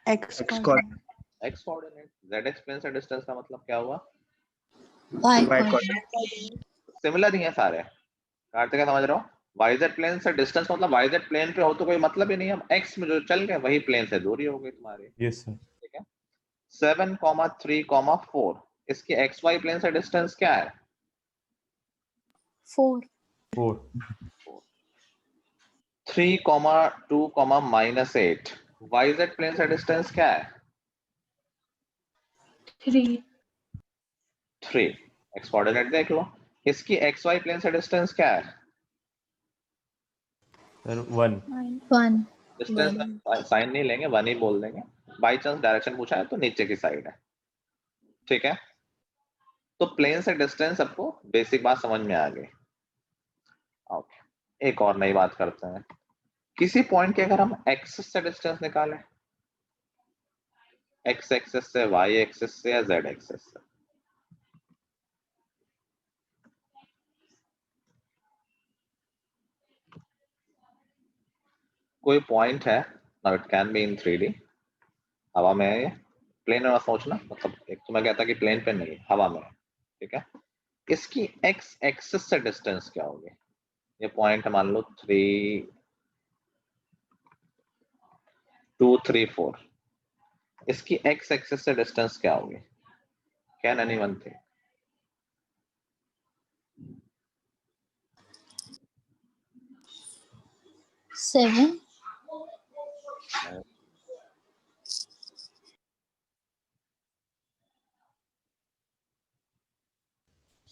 X X coordinate. X coordinate. Z X plane से डिस्टेंस का मतलब क्या हुआ? Y Y coordinate. सिमिलर ही है सारे, कार्तिक समझ रहे हो? वाईजेड प्लेन से डिस्टेंस मतलब वाईजेड प्लेन पे हो तो कोई मतलब ही नहीं है, एक्स में जो चल गए वही प्लेन से दूरी हो गई तुम्हारी। Yes sir. ठीक है। 7, 3, 4 इसकी एक्स वाई प्लेन से डिस्टेंस क्या है? 4. 4 3, 2, -8 वाईजेड प्लेन से डिस्टेंस क्या है? 3. 3। एक्स कोऑर्डिनेट देख लो, इसकी एक्स वाई प्लेन से डिस्टेंस क्या है? सर 1 1. डिस्टेंस साइन नहीं लेंगे, 1 ही बोल देंगे, बाई चांस डायरेक्शन पूछा है तो नीचे की साइड है। ठीक है, तो प्लेन से डिस्टेंस सबको बेसिक बात समझ में आ गई। ओके, एक और नई बात करते हैं। किसी पॉइंट के अगर हम एक्सिस से डिस्टेंस निकालें, एक्स एक्सिस से, वाई एक्सिस से या जेड एक्सिस से, कोई पॉइंट है, now it can be in 3D, हवा में है ये, प्लेन में मत सोचना, मतलब एक तो मैं कहता कि प्लेन पे नहीं, हवा में है। ठीक है, इसकी एक्स एक्सिस से डिस्टेंस क्या होगी? ये पॉइंट है मान लो 3, 2, 3, 4, इसकी एक्स एक्सिस से डिस्टेंस क्या होगी? Can anyone think? 7.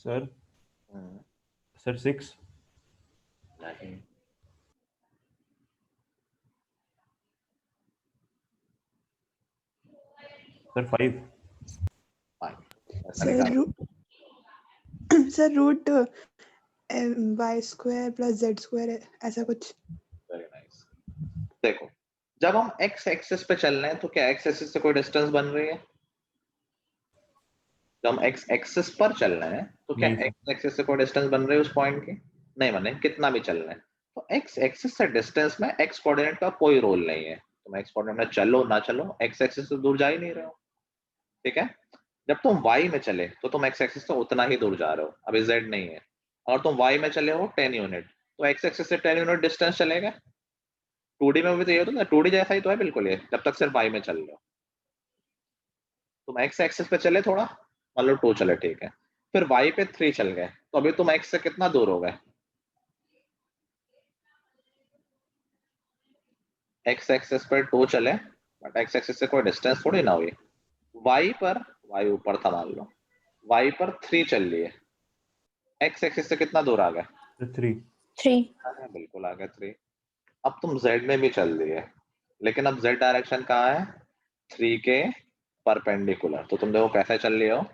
Sir. Sir 6। नहीं, सर 5। ऐसा सर निकाल। Sir root Y square plus Z square ऐसा कुछ। Very nice. देखो, जब हम एक्स एक्सिस पे चल रहे हैं तो क्या एक्स एक्सिस से कोई डिस्टेंस बन रही है? जब हम एक्स एक्सिस पर चल रहे हैं तो क्या नहीं सर। एक्स एक्सिस से कोई डिस्टेंस बन रही है उस पॉइंट की? नहीं बने, कितना भी चल रहे हैं। तो एक्स एक्सिस से डिस्टेंस में एक्स कोऑर्डिनेट का कोई रोल नहीं है, तुम एक्स कोऑर्डिनेट में चलो ना चलो, एक्स एक्सिस से दूर जा ही नहीं रहे हो। ठीक है, जब तुम वाई में चले तो तुम एक्स एक्सिस से उतना ही दूर जा रहे हो, अभी जेड नहीं है, और तुम वाई में चले हो 10 यूनिट, तो एक्स एक्सिस से 10 यूनिट डिस्टेंस चलेगा। 2D में भी तो ये होता है, 2D जैसा ही तो है बिल्कुल ये, जब तक सिर्फ वाई में चल रहे हो। तुम एक्स एक्सिस पे चले थोड़ा, मान लो 2 चले, ठीक है, फिर वाई पे 3 चल गए, तो अभी तुम एक्स से कितना दूर हो गए? एक्स एक्सिस पर 2 चले, बट एक्स एक्सिस से कोई डिस्टेंस थोड़ी ना हुई। वाई पर, वाई ऊपर था मान लो, वाई पर 3 चल लिए, एक्स एक्सिस से कितना दूर आ गए? सर 3। 3. बिल्कुल आ गए 3। अब तुम जेड में भी चल दिए, लेकिन अब जेड डायरेक्शन कहाँ है? 3 के परपेंडिकुलर। तो तुम देखो कैसे चल रहे हो,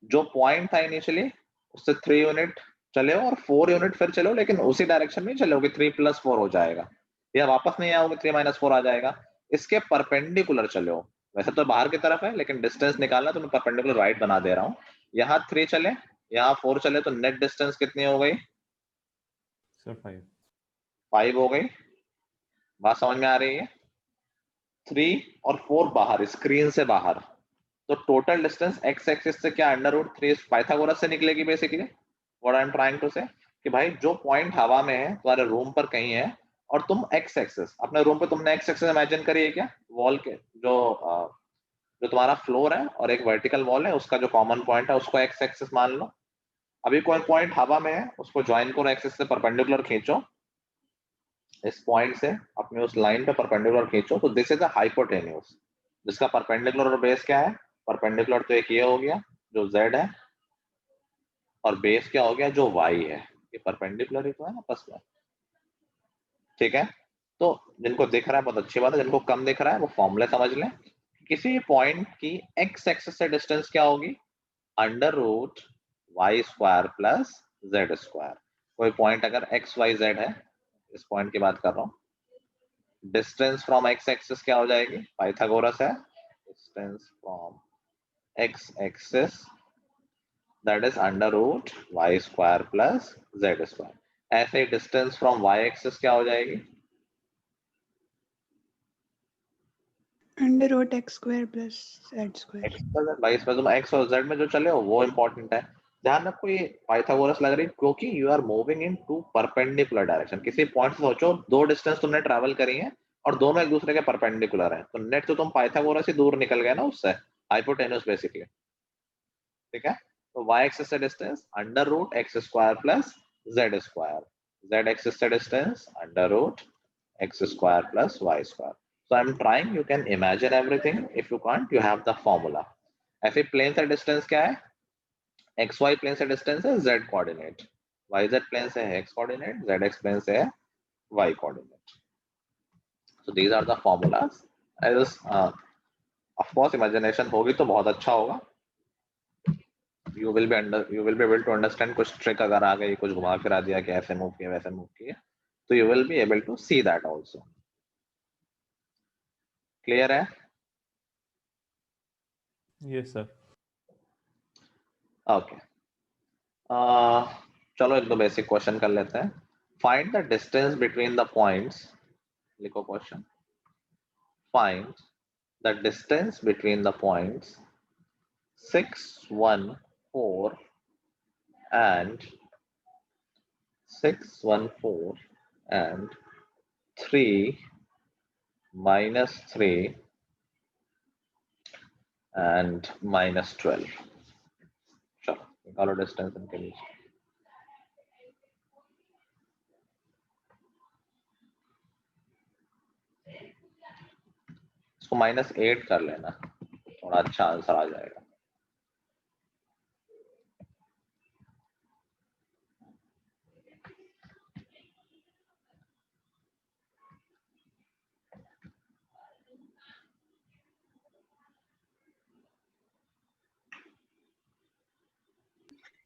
जो पॉइंट था इनिशियली उससे 3 यूनिट चले हो और 4 यूनिट फिर चलो, लेकिन उसी डायरेक्शन में चलोगे, 3 + 4 हो जाएगा, या वापस नहीं आओगे 3 - 4 आ जाएगा, इसके परपेंडिकुलर चले हो। वैसे तो बाहर की तरफ है, लेकिन डिस्टेंस निकालना तो मैं परपेंडिकुलर राइट बना दे रहा हूँ। यहाँ 3 चले, यहाँ 4 चले, तो नेट डिस्टेंस कितनी हो गई? सर 5। 5 हो गई। बात समझ में आ रही है? 3 और 4 बाहर, स्क्रीन से बाहर, तो टोटल डिस्टेंस एक्स एक्सिस से क्या √3 पाइथागोरस से निकलेगी basically. What I am trying to say कि भाई जो पॉइंट हवा में है तुम्हारे रूम पर कहीं है, और तुम एक्स एक्सिस अपने रूम पे, तुमने एक्स एक्सिस इमेजिन करी है क्या? वॉल के जो तुम्हारा फ्लोर है और एक वर्टिकल वॉल है, उसका जो कॉमन पॉइंट है उसको एक्स एक्सिस मान लो। अभी कोई पॉइंट हवा में है, उसको ज्वाइन करो, एक्सिस से परपेंडिकुलर खींचो, इस पॉइंट से अपनी उस लाइन पे परपेंडिकुलर खींचो, तो दिस इज अ हाइपोटेन्यूज, जिसका परपेंडिकुलर और बेस क्या है? परपेंडिकुलर तो एक ये हो गया जो z है, और बेस क्या हो गया जो y है, ये परपेंडिकुलर ही तो है आपस में। ठीक है, तो जिनको दिख रहा है बहुत अच्छी बात है, जिनको कम दिख रहा है वो फॉर्मूले समझ लें। किसी पॉइंट की x एक्सिस से डिस्टेंस क्या होगी? √y² + z²। कोई पॉइंट अगर x y z है, इस पॉइंट की बात कर रहा हूँ। डिस्टेंस फ्रॉम एक्स एक्सिस क्या हो जाएगी, पाइथागोरस है, distance from X axis that is under root Y square plus Z square. ऐसे ही डिस्टेंस फ्रॉम वाई एक्सिस क्या हो जाएगी, under root X square plus Z square. X plus Y square. तुम एक्स और जेड में जो चले हो वो इंपॉर्टेंट है, ध्यान रखो ये पाइथागोरस लग रही है क्योंकि you are moving in two perpendicular direction. किसी पॉइंट से सोचो दो डिस्टेंस तुमने ट्रैवल करी है और दोनों एक दूसरे के परपेंडिकुलर है, तो नेट तो तुम पाइथागोरस से दूर निकल गए ना उससे, हाइपोटेन्यूस बेसिकली, ठीक है। तो y एक्सिस से distance under root X square plus Z square, z axis से distance under root X square plus Y square. So I'm trying, you can imagine everything. If you can't, you have the formula. ऐसे plane से distance क्या है, X Y plane से distance है z coordinate, Y Z plane से है x coordinate, z X plane से है y coordinate. So these are the formulas. As of course imagination होगी तो बहुत अच्छा होगा, you will be able to understand। कुछ ट्रिक अगर आ गई, कुछ घुमा फिरा दिया कि ऐसे मूव किया वैसे मूव किया, तो you will be able to see that also। Clear है? Yes sir. ओके चलो एक दो बेसिक क्वेश्चन कर लेते हैं। Find the distance between the points, लिखो question, find the distance between the points 6, 1, 4 and 6, 1, 4 and 3, -3 and -12। चलो निकालो डिस्टेंस इनके बीच। इसको -8 कर लेना, थोड़ा अच्छा आंसर आ जाएगा।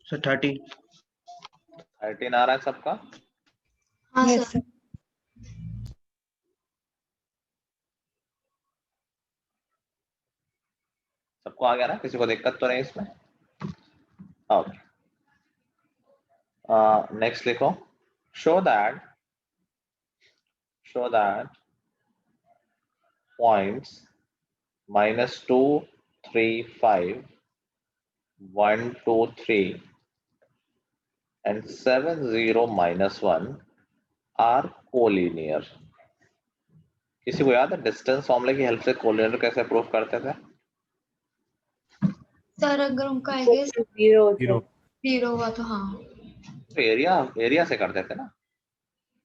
सर 30। 13 आ रहा है सबका? हाँ यस सर। सर। सबको आ गया ना, किसी को दिक्कत तो नहीं इसमें? ओके नेक्स्ट लिखो, show that points -2, 3, 5, 1, 2, 3 and 7, 0, -1 are collinear. किसी को याद है डिस्टेंस फॉर्मूले की हेल्प से कोलिनियर कैसे प्रूव करते थे? सर अगर उनका एगे 0 जीरो। 0 हुआ तो हाँ। तो एरिया से करते थे ना,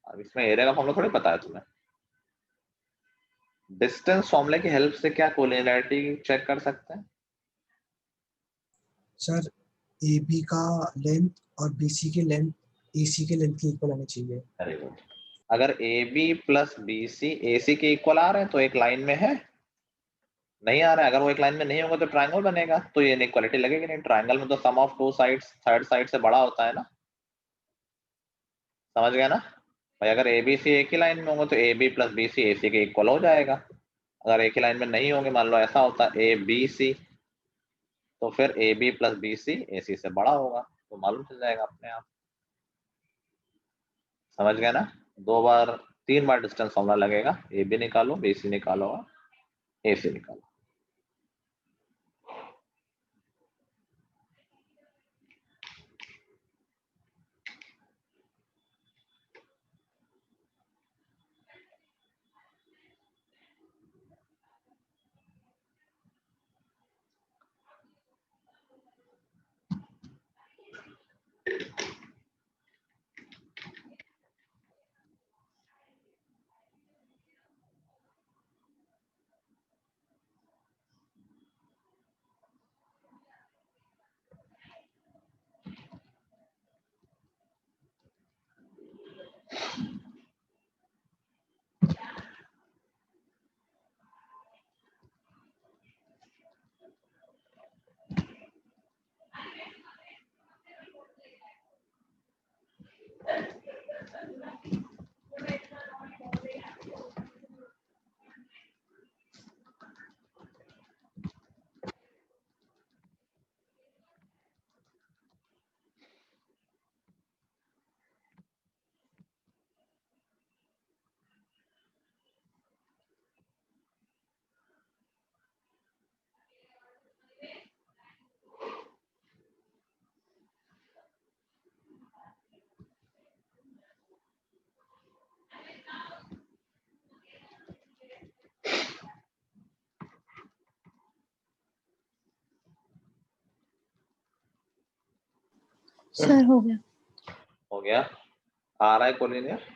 अब इसमें एरिया का फॉर्मूला थोड़ी पता है तुम्हें। डिस्टेंस फॉर्मूले की हेल्प से क्या कोलिनियरिटी चेक कर सकते हैं? सर ए बी का लेंथ और बी सी की लेंथ ए सी के लेंथ के इक्वल आने चाहिए। Very good. अगर A B plus B C A C के इक्वल आ रहे हैं तो एक लाइन में है, नहीं आ रहा है, अगर वो एक लाइन में नहीं होगा तो ट्रायंगल बनेगा, तो ये इनइक्वालिटी लगेगी नहीं। ट्रायंगल में तो sum of two sides third side से बड़ा होता है ना, समझ गया ना भाई। अगर ए बी सी एक ही लाइन में होंगे तो A B plus B C A C के इक्वल हो जाएगा। अगर एक ही लाइन में नहीं होंगे, मान लो ऐसा होता है ए बी सी, तो फिर A B plus B C A C से बड़ा होगा, तो मालूम चल जाएगा अपने आप। समझ गया ना? 3 बार डिस्टेंस फॉर्मूला लगेगा, ए बी निकालो, बी सी निकालो और ए सी निकालो। सर हो गया. हो गया. आ रहा है कोलिनियर.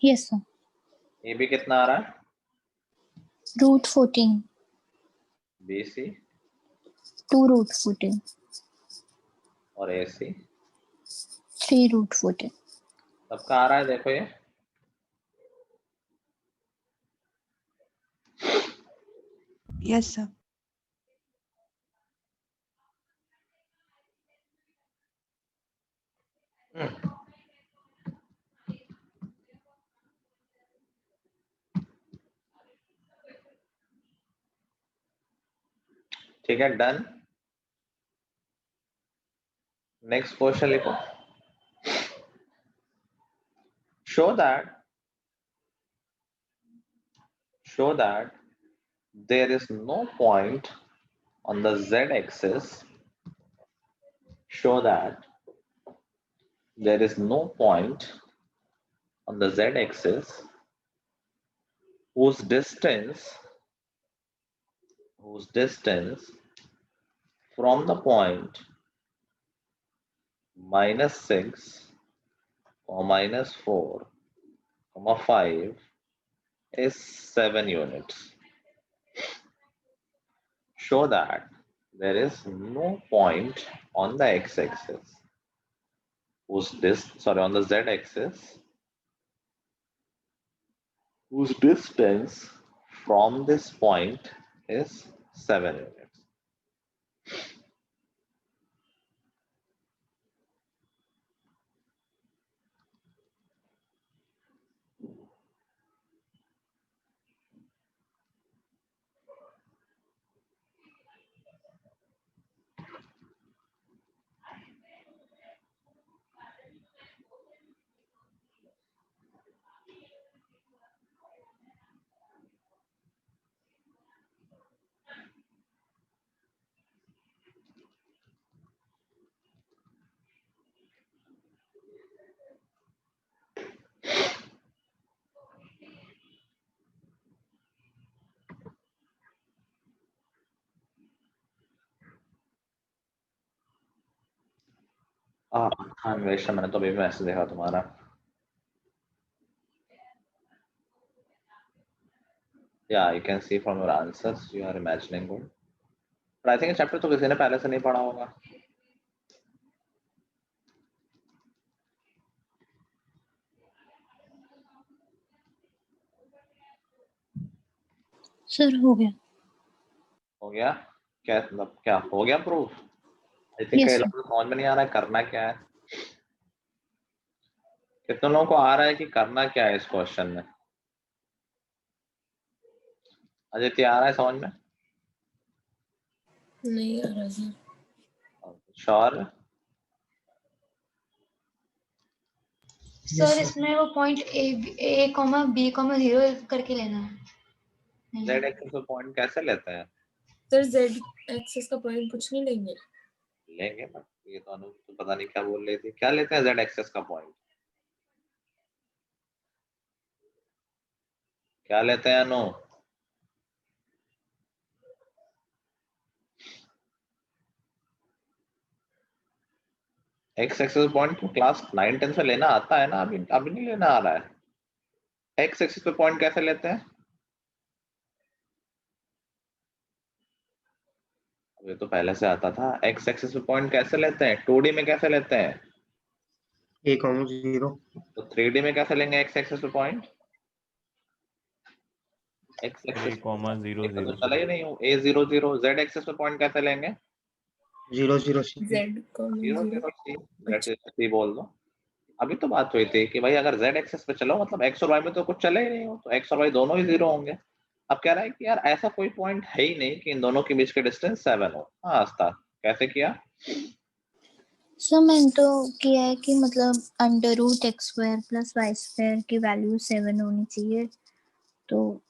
Yes sir. ये भी कितना आ रहा है? √14. BC 2√14. और AC 3√14. सबका आ रहा है. देखो ये यस सर. ठीक है. डन. नेक्स्ट क्वेश्चन लिखो. show that there is no point on the z-axis. Show that there is no point on the z-axis whose distance from the point -6, -4, 5 is 7 units. Show that there is no point on the x-axis on the z-axis whose distance from this point is 7 units. हाँ वैसे मैंने तो अभी message देखा तुम्हारा. Yeah, I can see from your answers you are imagining good. But I think chapter तो किसी ने पहले से नहीं पढ़ा होगा. सर हो गया. हो गया. क्या मतलब क्या हो गया प्रूफ? आई थिंक Yes, कई sir. लोगों को समझ में नहीं आ रहा है करना क्या है. कितने लोगों को आ रहा है कि करना क्या है इस क्वेश्चन में? अदिति आ रहा है समझ में? नहीं आ रहा सर. श्योर? सर इसमें वो पॉइंट A, B, 0 करके लेना है. जेड एक्सिस पे पॉइंट कैसे लेते हैं? सर Z एक्सिस का पॉइंट कुछ नहीं लेंगे. लेंगे बट ये तो अनु तो पता नहीं क्या बोल रही थी. क्या लेते हैं जेड एक्सिस का पॉइंट? क्या लेते हैं अनु? एक्स एक्सिस पॉइंट तो क्लास 9 10 से लेना आता है ना. अभी नहीं लेना आ रहा है. एक्स एक्सिस पे पॉइंट कैसे लेते हैं? ये तो पहले से आता था. एक्स एक्सिस पे पॉइंट कैसे लेते हैं? 2D में कैसे लेते हैं? A,0. तो 3D में कैसे लेंगे एक्स एक्सिस पे पॉइंट? X axis 3,0,0. तो चला ही नहीं हूँ. A0 0. जेड एक्सिस पे पॉइंट कैसे लेंगे? 0 0 C. Z, 0 0 C. Z C बोल दो. अभी तो बात हुई थी कि भाई अगर जेड एक्सिस पे चलो मतलब एक्स और वाई में तो कुछ चले ही नहीं हो, तो एक्स और वाई दोनों ही 0 होंगे. अब कह रहा है कि यार ऐसा कोई पॉइंट है ही नहीं कि इन दोनों के बीच के डिस्टेंस 7 हो. हाँ आस्था कैसे किया? सर मैंने तो किया है कि मतलब √x² + y² की वैल्यू 7 होनी चाहिए. तो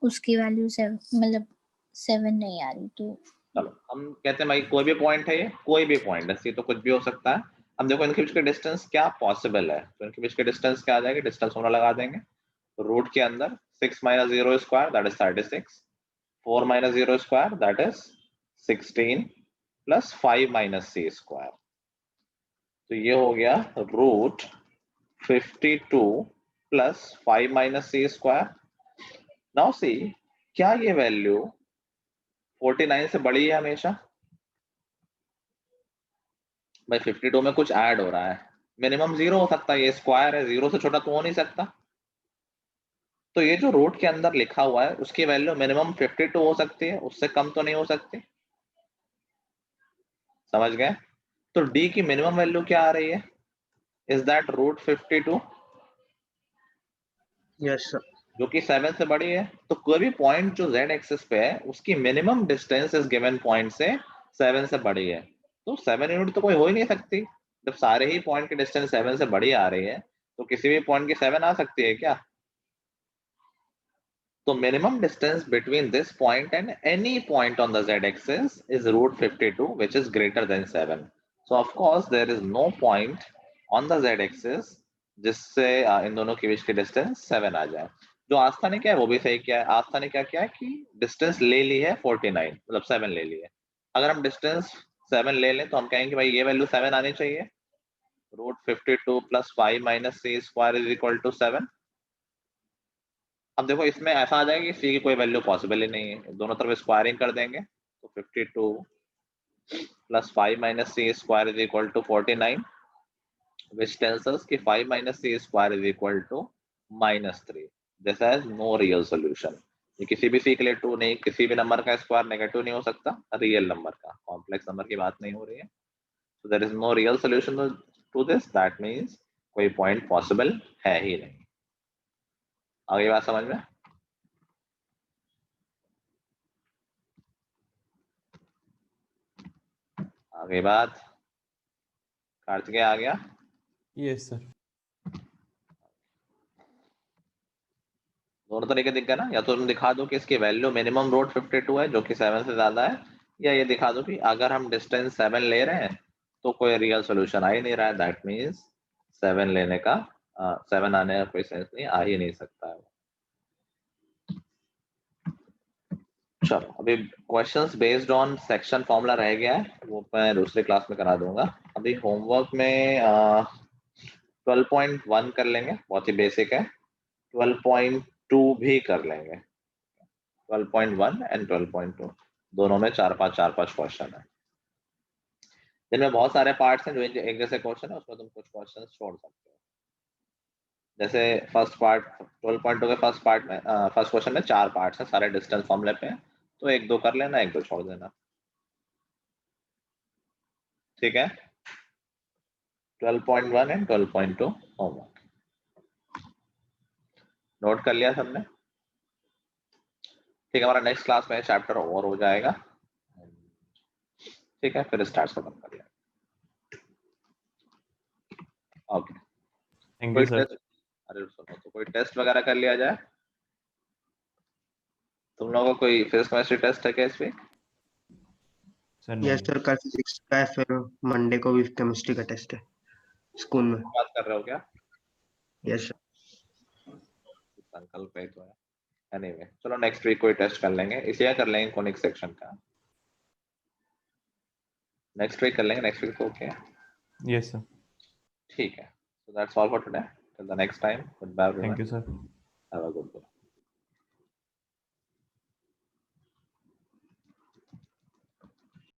उसकी वैल्यू 7 मतलब 7 नहीं आ रही. तो चलो हम कहते हैं भाई कोई भी पॉइंट है, ये कोई भी पॉइंट है, तो कुछ भी हो सकता है. हम देखो इनके बीच के डिस्टेंस क्या पॉसिबल है. तो इनके बीच के डिस्टेंस क्या आ जाएगी? डिस्टेंस फॉर्मूला लगा देंगे. तो रूट के अंदर 6 - 0² that is 36. 4 - 0² that is 16 + 5 - c². तो ये हो गया root 52 plus 5 minus C square. Now see, क्या ये वैल्यू 49 से बड़ी है हमेशा? भाई 52 में कुछ ऐड हो रहा है, मिनिमम 0 हो सकता है, ये स्क्वायर है, 0 से छोटा तो हो नहीं सकता। तो ये जो रूट के अंदर लिखा हुआ है उसकी वैल्यू मिनिमम 52 हो सकती है, उससे कम तो नहीं हो सकती। समझ गए? तो d की मिनिमम वैल्यू क्या आ रही है? Is that root 52, yes sir. जो कि 7 से बड़ी है। तो कोई भी पॉइंट जो z एक्सिस पे है उसकी मिनिमम डिस्टेंस इस गिवन पॉइंट से 7 से बड़ी है। तो 7 यूनिट तो कोई हो ही नहीं सकती। जब सारे ही पॉइंट की डिस्टेंस 7 से बड़ी आ रही है तो किसी भी पॉइंट की 7 आ सकती है क्या? तो minimum distance between this point and any point on the z-axis is root 52, which is greater than 7. So of course there is no point on the z-axis जिससे इन दोनों के बीच की डिस्टेंस 7 आ जाए। जो आस्था ने क्या है वो भी सही किया है। आस्था ने क्या किया है कि डिस्टेंस ले ली है 49, मतलब 7 ले ली है। अगर हम डिस्टेंस 7 ले लें तो हम कहेंगे भाई ये वैल्यू 7 आनी चाहिए। Root 52 plus 5 minus C square is equal to 7। अब देखो इसमें ऐसा आ जाएगा कि सी की कोई वैल्यू पॉसिबल ही नहीं है, दोनों तरफ स्क्वायरिंग कर देंगे तो 52 plus 5 minus C square is equal to 49, which tells us कि 5 minus c square is equal to -3. This has no real solution. ये किसी भी c के लिए ट्रू नहीं, किसी भी नंबर का स्क्वायर नेगेटिव नहीं हो सकता, रियल नंबर का, कॉम्प्लेक्स नंबर की बात नहीं हो रही है। So there is no real solution to this. That means कोई पॉइंट पॉसिबल है ही नहीं। आगे बात समझ में? आगे बात कार्तिकेय आ गया? Yes sir. दोनों तरीके दिख गए ना, या तो तुम दिखा दो कि इसकी वैल्यू मिनिमम रूट 52 है जो कि 7 से ज्यादा है, या ये दिखा दो कि अगर हम डिस्टेंस 7 ले रहे हैं तो कोई रियल सॉल्यूशन आ ही नहीं रहा है। दैट मींस 7 लेने का 7 आने का कोई सेंस नहीं, आ ही नहीं सकता है। चलो अभी questions based on section formula रह गया है, वो मैं दूसरी क्लास में करा दूंगा। अभी होमवर्क में 12.1 कर लेंगे, बहुत ही बेसिक है। 12.2 भी कर लेंगे। 12.1 एंड 12.2 दोनों में 4-5 क्वेश्चन है, जिनमें बहुत सारे पार्ट्स हैं जो एक जैसे क्वेश्चन है, उसमें तुम कुछ क्वेश्चन छोड़ सकते हो। जैसे फर्स्ट पार्ट 12.2 के फर्स्ट पार्ट में फर्स्ट क्वेश्चन में 4 पार्ट्स हैं, सारे डिस्टेंस फॉर्मूले पे हैं, तो 1-2 कर लेना, 1-2 छोड़ देना। ठीक है? 12.1 एंड 12.2 होमवर्क नोट कर लिया सबने? ठीक है, हमारा नेक्स्ट क्लास में चैप्टर और हो जाएगा। ठीक है, फिर स्टार्ट खत्म कर लिया। ओके, थैंक कोई यू सर। टेस्ट? अरे सुनो, तो कोई टेस्ट वगैरह कर लिया जाए। तुम लोगों को कोई फिजिक्स केमिस्ट्री टेस्ट है क्या इस वीक? सर यस नहीं। सर, कल फिजिक्स का है, फिर मंडे को भी केमिस्ट्री का टेस्ट है स्कूल में। बात कर रहे हो क्या? Yes sir. संकल्प है तो है। एनीवे चलो नेक्स्ट वीक कोई टेस्ट कर लेंगे, इसलिए कर लेंगे कॉनिक सेक्शन का। नेक्स्ट वीक कर लेंगे, next week okay? Yes sir. ठीक है, so that's all for today. Till the next time, goodbye everyone. Thank you sir. Have a good day.